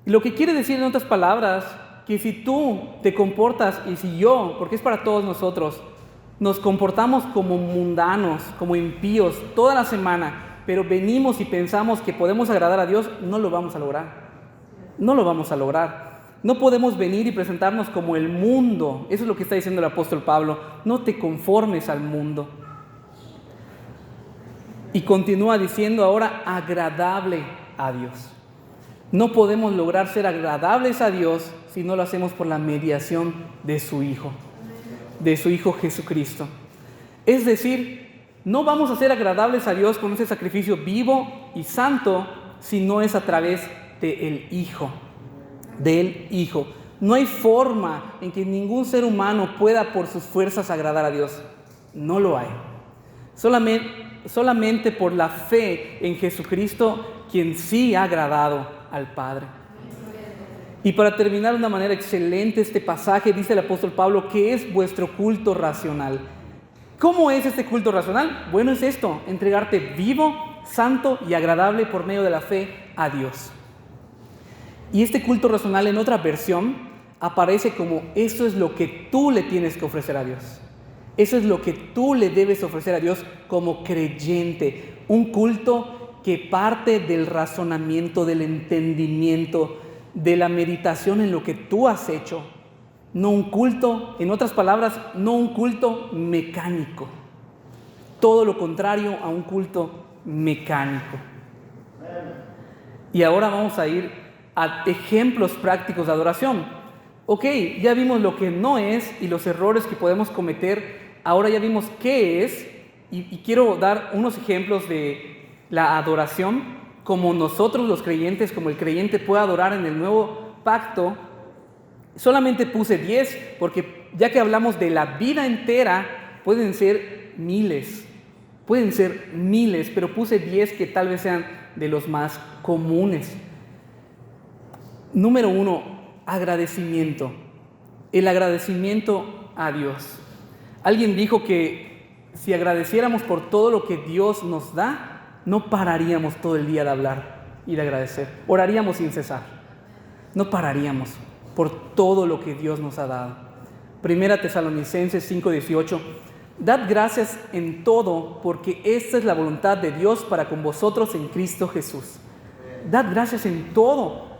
lo que quiere decir en otras palabras, que si tú te comportas y si yo, porque es para todos nosotros, nos comportamos como mundanos, como impíos toda la semana, pero venimos y pensamos que podemos agradar a Dios, no lo vamos a lograr. No lo vamos a lograr. No podemos venir y presentarnos como el mundo. Eso es lo que está diciendo el apóstol Pablo. No te conformes al mundo. Y continúa diciendo ahora agradable a Dios. No podemos lograr ser agradables a Dios si no lo hacemos por la mediación de su Hijo Jesucristo. Es decir, no vamos a ser agradables a Dios con ese sacrificio vivo y santo si no es a través del Hijo. No hay forma en que ningún ser humano pueda por sus fuerzas agradar a Dios. No lo hay. Solamente por la fe en Jesucristo, quien sí ha agradado al Padre. Y para terminar de una manera excelente este pasaje, dice el apóstol Pablo, que es vuestro culto racional. ¿Cómo es este culto racional? Bueno, es esto, entregarte vivo, santo y agradable por medio de la fe a Dios. Y este culto racional en otra versión aparece como eso es lo que tú le tienes que ofrecer a Dios. Eso es lo que tú le debes ofrecer a Dios como creyente. Un culto que parte del razonamiento, del entendimiento, de la meditación en lo que tú has hecho. No un culto, en otras palabras, no un culto mecánico. Todo lo contrario a un culto mecánico. Y ahora vamos a ir a ejemplos prácticos de adoración. Ok, ya vimos lo que no es y los errores que podemos cometer. Ahora ya vimos qué es y quiero dar unos ejemplos de la adoración como nosotros los creyentes, como el creyente puede adorar en el nuevo pacto. Solamente puse 10 porque ya que hablamos de la vida entera, pueden ser miles, pero puse 10 que tal vez sean de los más comunes. Número 1, agradecimiento. El agradecimiento a Dios. Alguien dijo que si agradeciéramos por todo lo que Dios nos da, no pararíamos todo el día de hablar y de agradecer. Oraríamos sin cesar. No pararíamos por todo lo que Dios nos ha dado. Primera Tesalonicenses 5:18. Dad gracias en todo, porque esta es la voluntad de Dios para con vosotros en Cristo Jesús. Dad gracias en todo.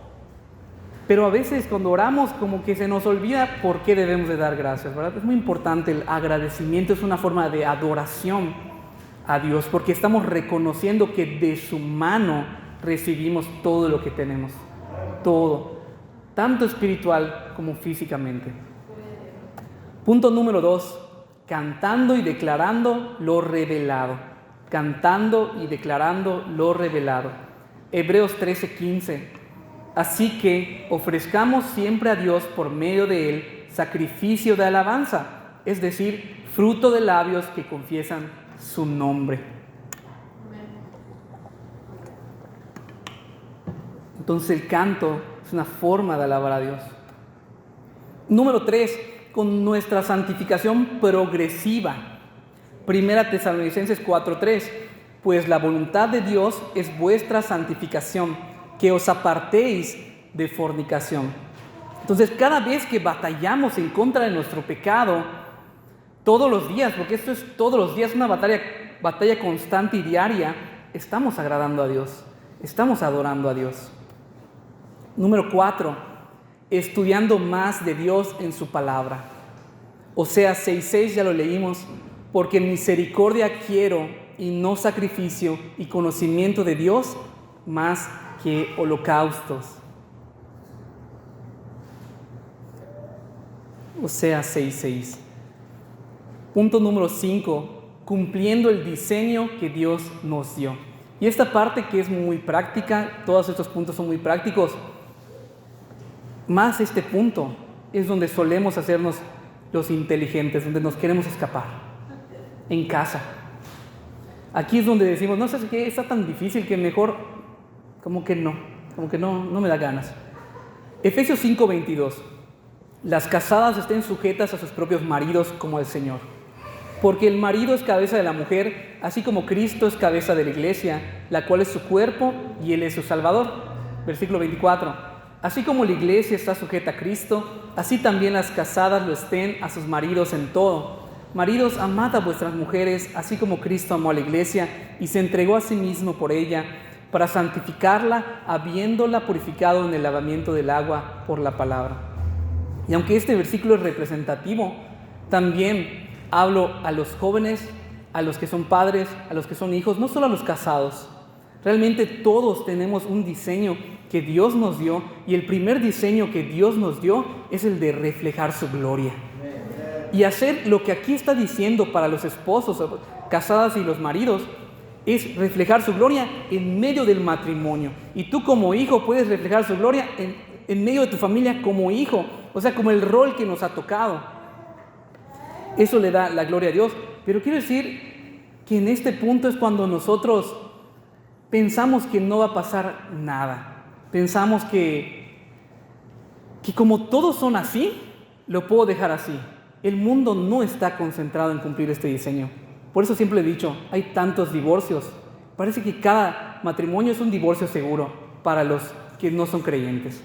Pero a veces cuando oramos como que se nos olvida por qué debemos de dar gracias, ¿verdad? Es muy importante el agradecimiento, es una forma de adoración a Dios, porque estamos reconociendo que de su mano recibimos todo lo que tenemos, todo, tanto espiritual como físicamente. Punto número 2, cantando y declarando lo revelado. Cantando y declarando lo revelado. Hebreos 13:15. Así que ofrezcamos siempre a Dios por medio de Él sacrificio de alabanza, es decir, fruto de labios que confiesan su nombre. Entonces el canto es una forma de alabar a Dios. Número 3, con nuestra santificación progresiva. Primera Tesalonicenses 4:3, pues la voluntad de Dios es vuestra santificación, que os apartéis de fornicación. Entonces, cada vez que batallamos en contra de nuestro pecado, todos los días, porque esto es todos los días, una batalla constante y diaria, estamos agradando a Dios, estamos adorando a Dios. Número 4, estudiando más de Dios en su palabra. Oseas 6:6 ya lo leímos, porque misericordia quiero y no sacrificio, y conocimiento de Dios más que holocaustos. Oseas 6:6. Punto número 5, cumpliendo el diseño que Dios nos dio. Y esta parte que es muy práctica, todos estos puntos son muy prácticos, más este punto es donde solemos hacernos los inteligentes, donde nos queremos escapar, en casa. Aquí es donde decimos, no sé qué, está tan difícil que mejor, como que no me da ganas. Efesios 5:22, las casadas estén sujetas a sus propios maridos como al Señor. Porque el marido es cabeza de la mujer, así como Cristo es cabeza de la iglesia, la cual es su cuerpo y Él es su Salvador. Versículo 24. Así como la iglesia está sujeta a Cristo, así también las casadas lo estén a sus maridos en todo. Maridos, amad a vuestras mujeres, así como Cristo amó a la iglesia y se entregó a sí mismo por ella, para santificarla, habiéndola purificado en el lavamiento del agua por la palabra. Y aunque este versículo es representativo, también hablo a los jóvenes, a los que son padres, a los que son hijos, no solo a los casados. Realmente todos tenemos un diseño que Dios nos dio, y el primer diseño que Dios nos dio es el de reflejar su gloria. Y hacer lo que aquí está diciendo para los esposos, casadas y los maridos, es reflejar su gloria en medio del matrimonio. Y tú como hijo puedes reflejar su gloria en medio de tu familia como hijo, o sea, como el rol que nos ha tocado. Eso le da la gloria a Dios. Pero quiero decir que en este punto es cuando nosotros pensamos que no va a pasar nada. Pensamos que como todos son así, lo puedo dejar así. El mundo no está concentrado en cumplir este diseño. Por eso siempre he dicho, hay tantos divorcios. Parece que cada matrimonio es un divorcio seguro para los que no son creyentes.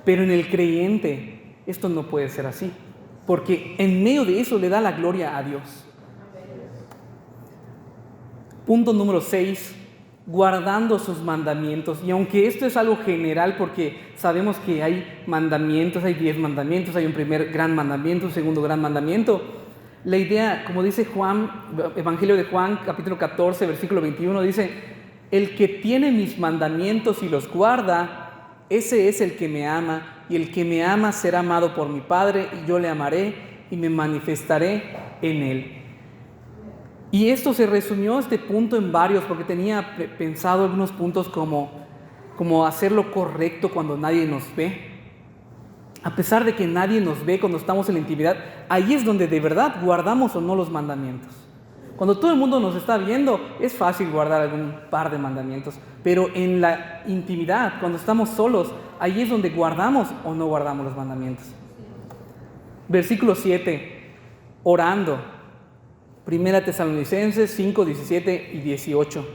Pero en el creyente esto no puede ser así, porque en medio de eso le da la gloria a Dios. Punto número 6, guardando sus mandamientos. Y aunque esto es algo general, porque sabemos que hay mandamientos, hay 10 mandamientos, hay un primer gran mandamiento, un segundo gran mandamiento. La idea, como dice Juan, Evangelio de Juan, capítulo 14, versículo 21, dice: el que tiene mis mandamientos y los guarda, ese es el que me ama, y el que me ama será amado por mi Padre, y yo le amaré y me manifestaré en él. Y esto se resumió este punto en varios, porque tenía pensado algunos puntos como hacer lo correcto cuando nadie nos ve. A pesar de que nadie nos ve cuando estamos en la intimidad, ahí es donde de verdad guardamos o no los mandamientos. Cuando todo el mundo nos está viendo, es fácil guardar algún par de mandamientos, pero en la intimidad, cuando estamos solos, ahí es donde guardamos o no guardamos los mandamientos. Versículo 7, orando. Primera Tesalonicenses 5, 17 y 18.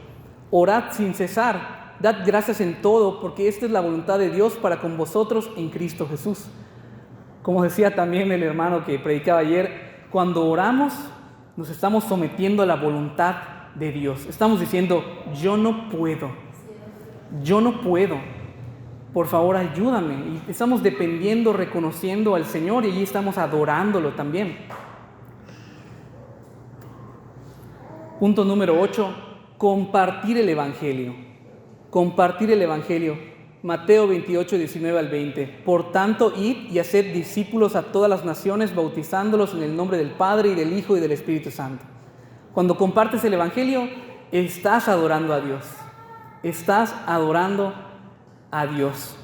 Orad sin cesar, dad gracias en todo, porque esta es la voluntad de Dios para con vosotros en Cristo Jesús. Como decía también el hermano que predicaba ayer, cuando oramos nos estamos sometiendo a la voluntad de Dios. Estamos diciendo, yo no puedo, por favor ayúdame. Y estamos dependiendo, reconociendo al Señor, y allí estamos adorándolo también. Punto número 8, compartir el Evangelio. Compartir el Evangelio. Mateo 28, 19 al 20. Por tanto, id y haced discípulos a todas las naciones, bautizándolos en el nombre del Padre y del Hijo y del Espíritu Santo. Cuando compartes el Evangelio, estás adorando a Dios. Estás adorando a Dios.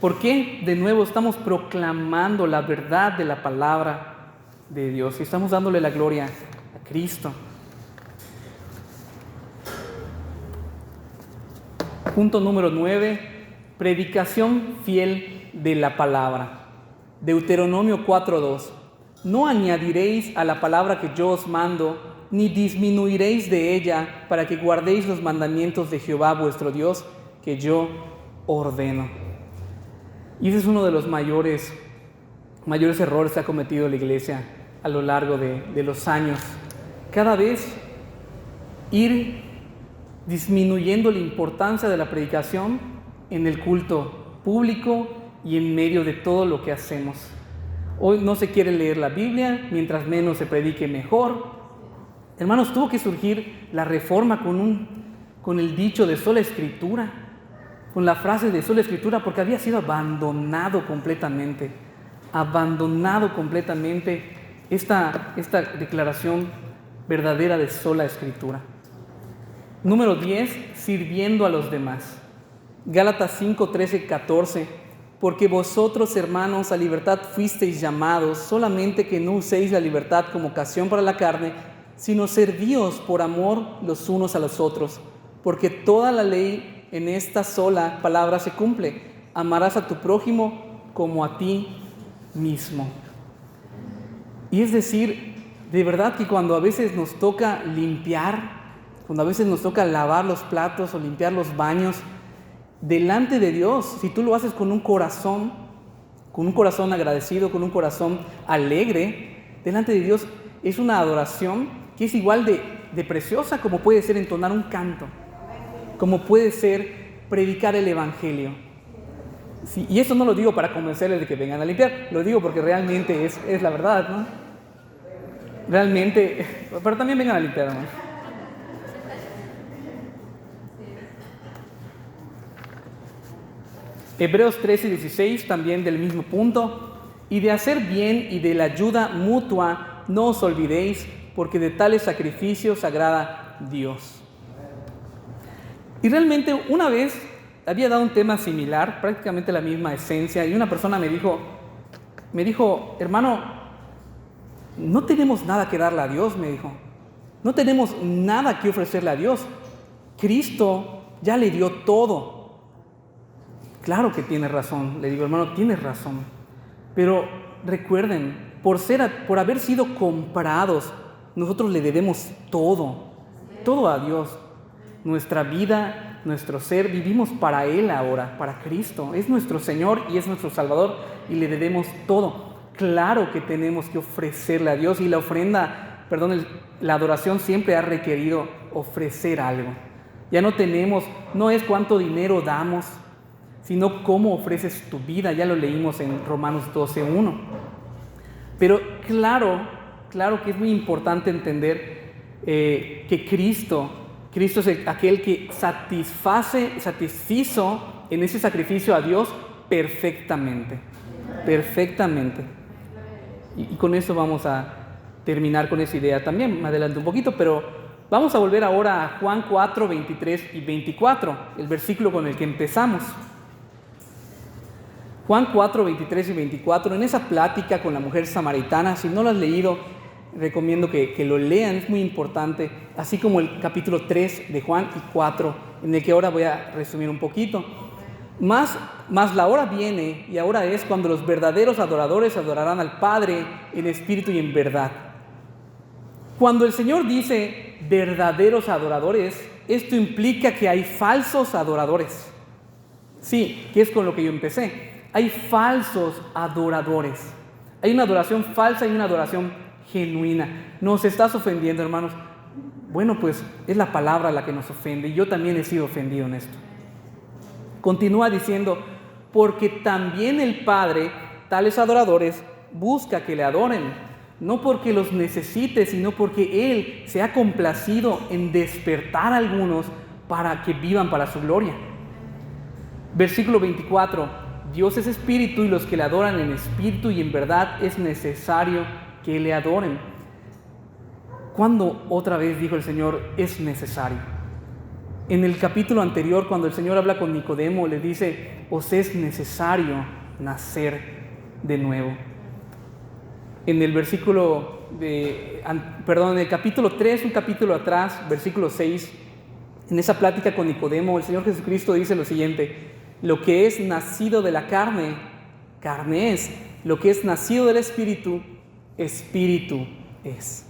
¿Por qué? De nuevo estamos proclamando la verdad de la palabra de Dios y estamos dándole la gloria a Cristo. Punto número 9, predicación fiel de la palabra. Deuteronomio 4:2. No añadiréis a la palabra que yo os mando, ni disminuiréis de ella, para que guardéis los mandamientos de Jehová vuestro Dios, que yo ordeno. Y ese es uno de los mayores errores que ha cometido la iglesia a lo largo de los años. Cada vez disminuyendo la importancia de la predicación en el culto público y en medio de todo lo que hacemos. Hoy no se quiere leer la Biblia, mientras menos se predique mejor. Hermanos, tuvo que surgir la reforma con el dicho de sola escritura, con la frase de sola escritura, porque había sido abandonado completamente esta declaración verdadera de sola escritura. Número 10, sirviendo a los demás. Gálatas 5, 13, 14. Porque vosotros, hermanos, a libertad fuisteis llamados, solamente que no uséis la libertad como ocasión para la carne, sino servíos por amor los unos a los otros. Porque toda la ley en esta sola palabra se cumple: amarás a tu prójimo como a ti mismo. Y es decir, de verdad que cuando a veces nos toca limpiar, cuando a veces nos toca lavar los platos o limpiar los baños, delante de Dios, si tú lo haces con un corazón agradecido, con un corazón alegre, delante de Dios es una adoración que es igual de preciosa como puede ser entonar un canto, como puede ser predicar el Evangelio. Sí, y eso no lo digo para convencerles de que vengan a limpiar, lo digo porque realmente es la verdad, ¿no? Realmente, pero también vengan a limpiar, ¿no? Hebreos 13:16, también del mismo punto. Y de hacer bien y de la ayuda mutua no os olvidéis, porque de tales sacrificios agrada Dios. Y realmente una vez había dado un tema similar, prácticamente la misma esencia, y una persona me dijo, hermano, no tenemos nada que darle a Dios, me dijo. No tenemos nada que ofrecerle a Dios. Cristo ya le dio todo. Claro que tiene razón, le digo, hermano, tienes razón. Pero recuerden, por haber sido comprados, nosotros le debemos todo a Dios. Nuestra vida, nuestro ser, vivimos para Él ahora, para Cristo. Es nuestro Señor y es nuestro Salvador y le debemos todo. Claro que tenemos que ofrecerle a Dios, y la adoración siempre ha requerido ofrecer algo. Ya no es cuánto dinero damos, sino cómo ofreces tu vida. Ya lo leímos en Romanos 12:1. Pero claro que es muy importante entender que Cristo es aquel que satisfizo en ese sacrificio a Dios perfectamente. Y con eso vamos a terminar con esa idea también. Me adelanto un poquito, pero vamos a volver ahora a Juan 4, 23 y 24, el versículo con el que empezamos. Juan 4, 23 y 24, en esa plática con la mujer samaritana, si no lo has leído, recomiendo que lo lean, es muy importante, así como el capítulo 3 de Juan y 4, en el que ahora voy a resumir un poquito. Mas la hora viene, y ahora es, cuando los verdaderos adoradores adorarán al Padre en espíritu y en verdad. Cuando el Señor dice verdaderos adoradores, esto implica que hay falsos adoradores. Sí, que es con lo que yo empecé. Hay falsos adoradores. Hay una adoración falsa y una adoración genuina. ¿Nos estás ofendiendo, hermanos? Bueno, pues es la palabra la que nos ofende, y yo también he sido ofendido en esto. Continúa diciendo, porque también el Padre, tales adoradores, busca que le adoren, no porque los necesite, sino porque Él se ha complacido en despertar a algunos para que vivan para su gloria. Versículo 24, Dios es espíritu, y los que le adoran en espíritu y en verdad es necesario que le adoren. ¿Cuándo otra vez dijo el Señor es necesario? En el capítulo anterior, cuando el Señor habla con Nicodemo, le dice, os es necesario nacer de nuevo. En el en el capítulo 3, un capítulo atrás, versículo 6, en esa plática con Nicodemo, el Señor Jesucristo dice lo siguiente: lo que es nacido de la carne, carne es; lo que es nacido del Espíritu, Espíritu es.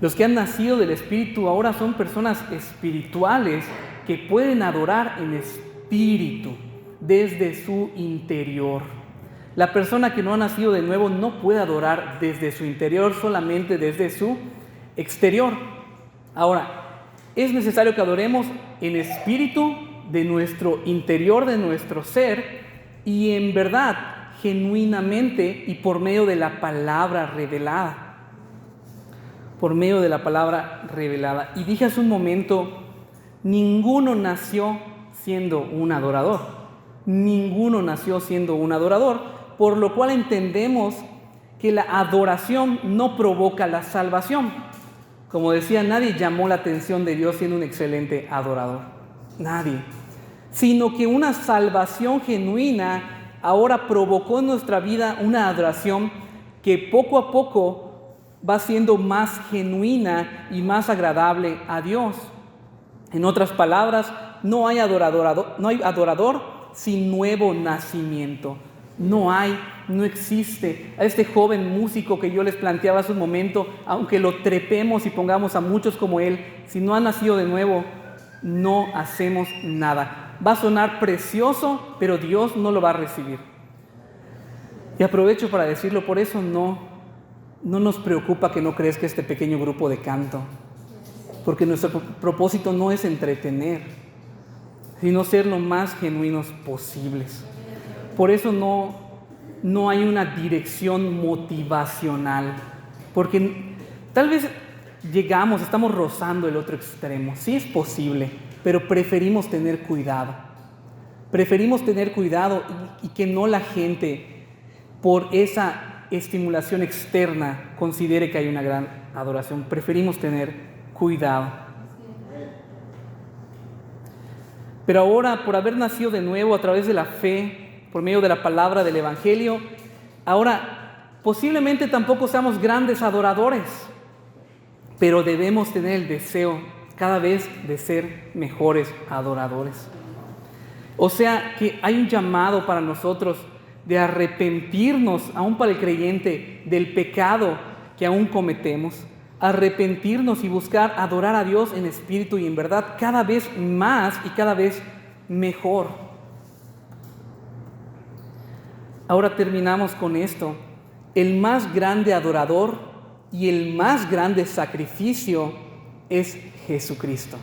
Los que han nacido del Espíritu ahora son personas espirituales que pueden adorar en espíritu, desde su interior. La persona que no ha nacido de nuevo no puede adorar desde su interior, solamente desde su exterior. Ahora, es necesario que adoremos en espíritu, de nuestro interior, de nuestro ser, y en verdad, genuinamente y por medio de la palabra revelada. Por medio de la palabra revelada. Y dije hace un momento, ninguno nació siendo un adorador. Ninguno nació siendo un adorador, por lo cual entendemos que la adoración no provoca la salvación. Como decía, nadie llamó la atención de Dios siendo un excelente adorador. Nadie. Sino que una salvación genuina ahora provocó en nuestra vida una adoración que poco a poco va siendo más genuina y más agradable a Dios. En otras palabras, no hay adorador sin nuevo nacimiento. No existe. A este joven músico que yo les planteaba hace un momento, aunque lo trepemos y pongamos a muchos como él, si no ha nacido de nuevo, no hacemos nada. Va a sonar precioso, pero Dios no lo va a recibir. Y aprovecho para decirlo, por eso no nos preocupa que no crezca este pequeño grupo de canto, porque nuestro propósito no es entretener, sino ser lo más genuinos posibles. Por eso no hay una dirección motivacional, porque tal vez estamos rozando el otro extremo. Sí es posible, pero preferimos tener cuidado. Preferimos tener cuidado y que no la gente, por esa estimulación externa, considere que hay una gran adoración. Preferimos tener cuidado. Pero ahora, por haber nacido de nuevo a través de la fe, por medio de la palabra del Evangelio, ahora posiblemente tampoco seamos grandes adoradores, pero debemos tener el deseo cada vez de ser mejores adoradores. O sea que hay un llamado para nosotros de arrepentirnos, aún para el creyente, del pecado que aún cometemos, arrepentirnos y buscar adorar a Dios en espíritu y en verdad cada vez más y cada vez mejor. Ahora terminamos con esto. El más grande adorador y el más grande sacrificio es Jesucristo.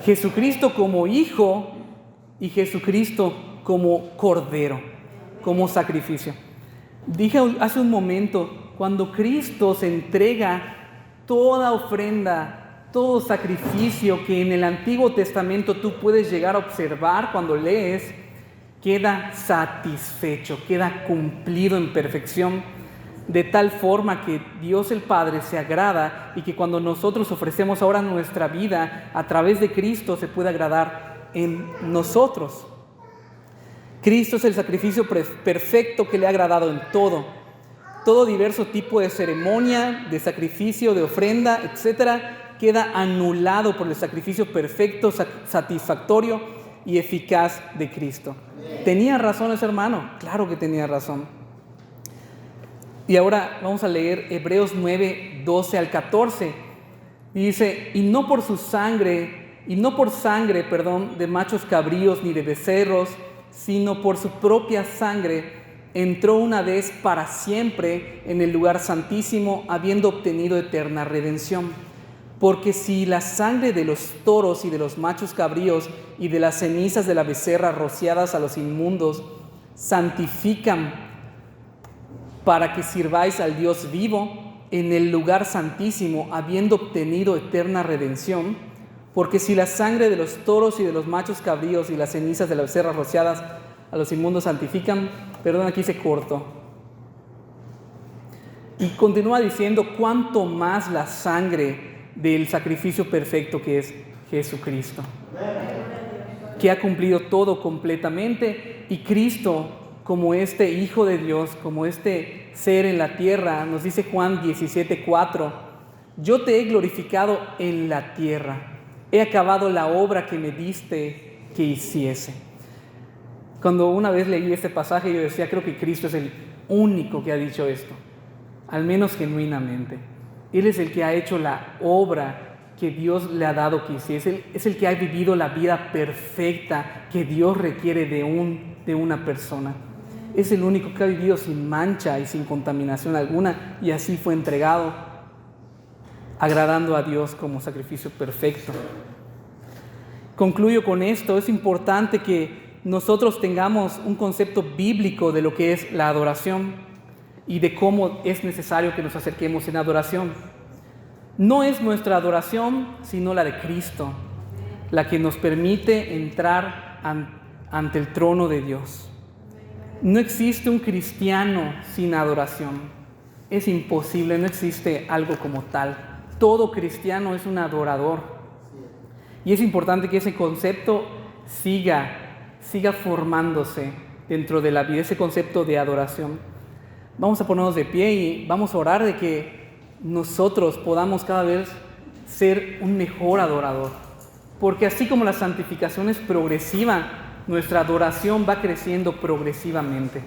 Jesucristo como Hijo y Jesucristo como Cordero, como sacrificio. Dije hace un momento, cuando Cristo se entrega, toda ofrenda, todo sacrificio que en el Antiguo Testamento tú puedes llegar a observar cuando lees, queda satisfecho, queda cumplido en perfección, de tal forma que Dios el Padre se agrada y que cuando nosotros ofrecemos ahora nuestra vida a través de Cristo se puede agradar en nosotros. Cristo es el sacrificio perfecto que le ha agradado en todo. Todo diverso tipo de ceremonia, de sacrificio, de ofrenda, etcétera, queda anulado por el sacrificio perfecto, satisfactorio y eficaz de Cristo. ¿Tenía razón ese hermano? Claro que tenía razón. Y ahora vamos a leer Hebreos 9, 12 al 14. Y dice, y no por sangre de machos cabríos ni de becerros, sino por su propia sangre, entró una vez para siempre en el lugar santísimo, habiendo obtenido eterna redención. Porque si la sangre de los toros y de los machos cabríos y de las cenizas de la becerra rociadas a los inmundos santifican para que sirváis al Dios vivo en el lugar santísimo, habiendo obtenido eterna redención, porque si la sangre de los toros y de los machos cabríos y las cenizas de la becerra rociadas a los inmundos santifican, perdón, aquí se cortó. Y continúa diciendo, cuánto más la sangre del sacrificio perfecto que es Jesucristo, que ha cumplido todo completamente, y Cristo como este Hijo de Dios, como este ser en la tierra, nos dice Juan 17:4, yo te he glorificado en la tierra, he acabado la obra que me diste que hiciese. Cuando una vez leí este pasaje yo decía, creo que Cristo es el único que ha dicho esto, al menos genuinamente. Él es el que ha hecho la obra que Dios le ha dado que hiciese. Es el que ha vivido la vida perfecta que Dios requiere de una persona. Es el único que ha vivido sin mancha y sin contaminación alguna, y así fue entregado, agradando a Dios como sacrificio perfecto. Concluyo con esto. Es importante que nosotros tengamos un concepto bíblico de lo que es la adoración y de cómo es necesario que nos acerquemos en adoración. No es nuestra adoración, sino la de Cristo, la que nos permite entrar ante el trono de Dios. No existe un cristiano sin adoración. Es imposible, no existe algo como tal. Todo cristiano es un adorador. Y es importante que ese concepto siga formándose dentro de la vida, ese concepto de adoración. Vamos a ponernos de pie y vamos a orar de que nosotros podamos cada vez ser un mejor adorador. Porque así como la santificación es progresiva, nuestra adoración va creciendo progresivamente.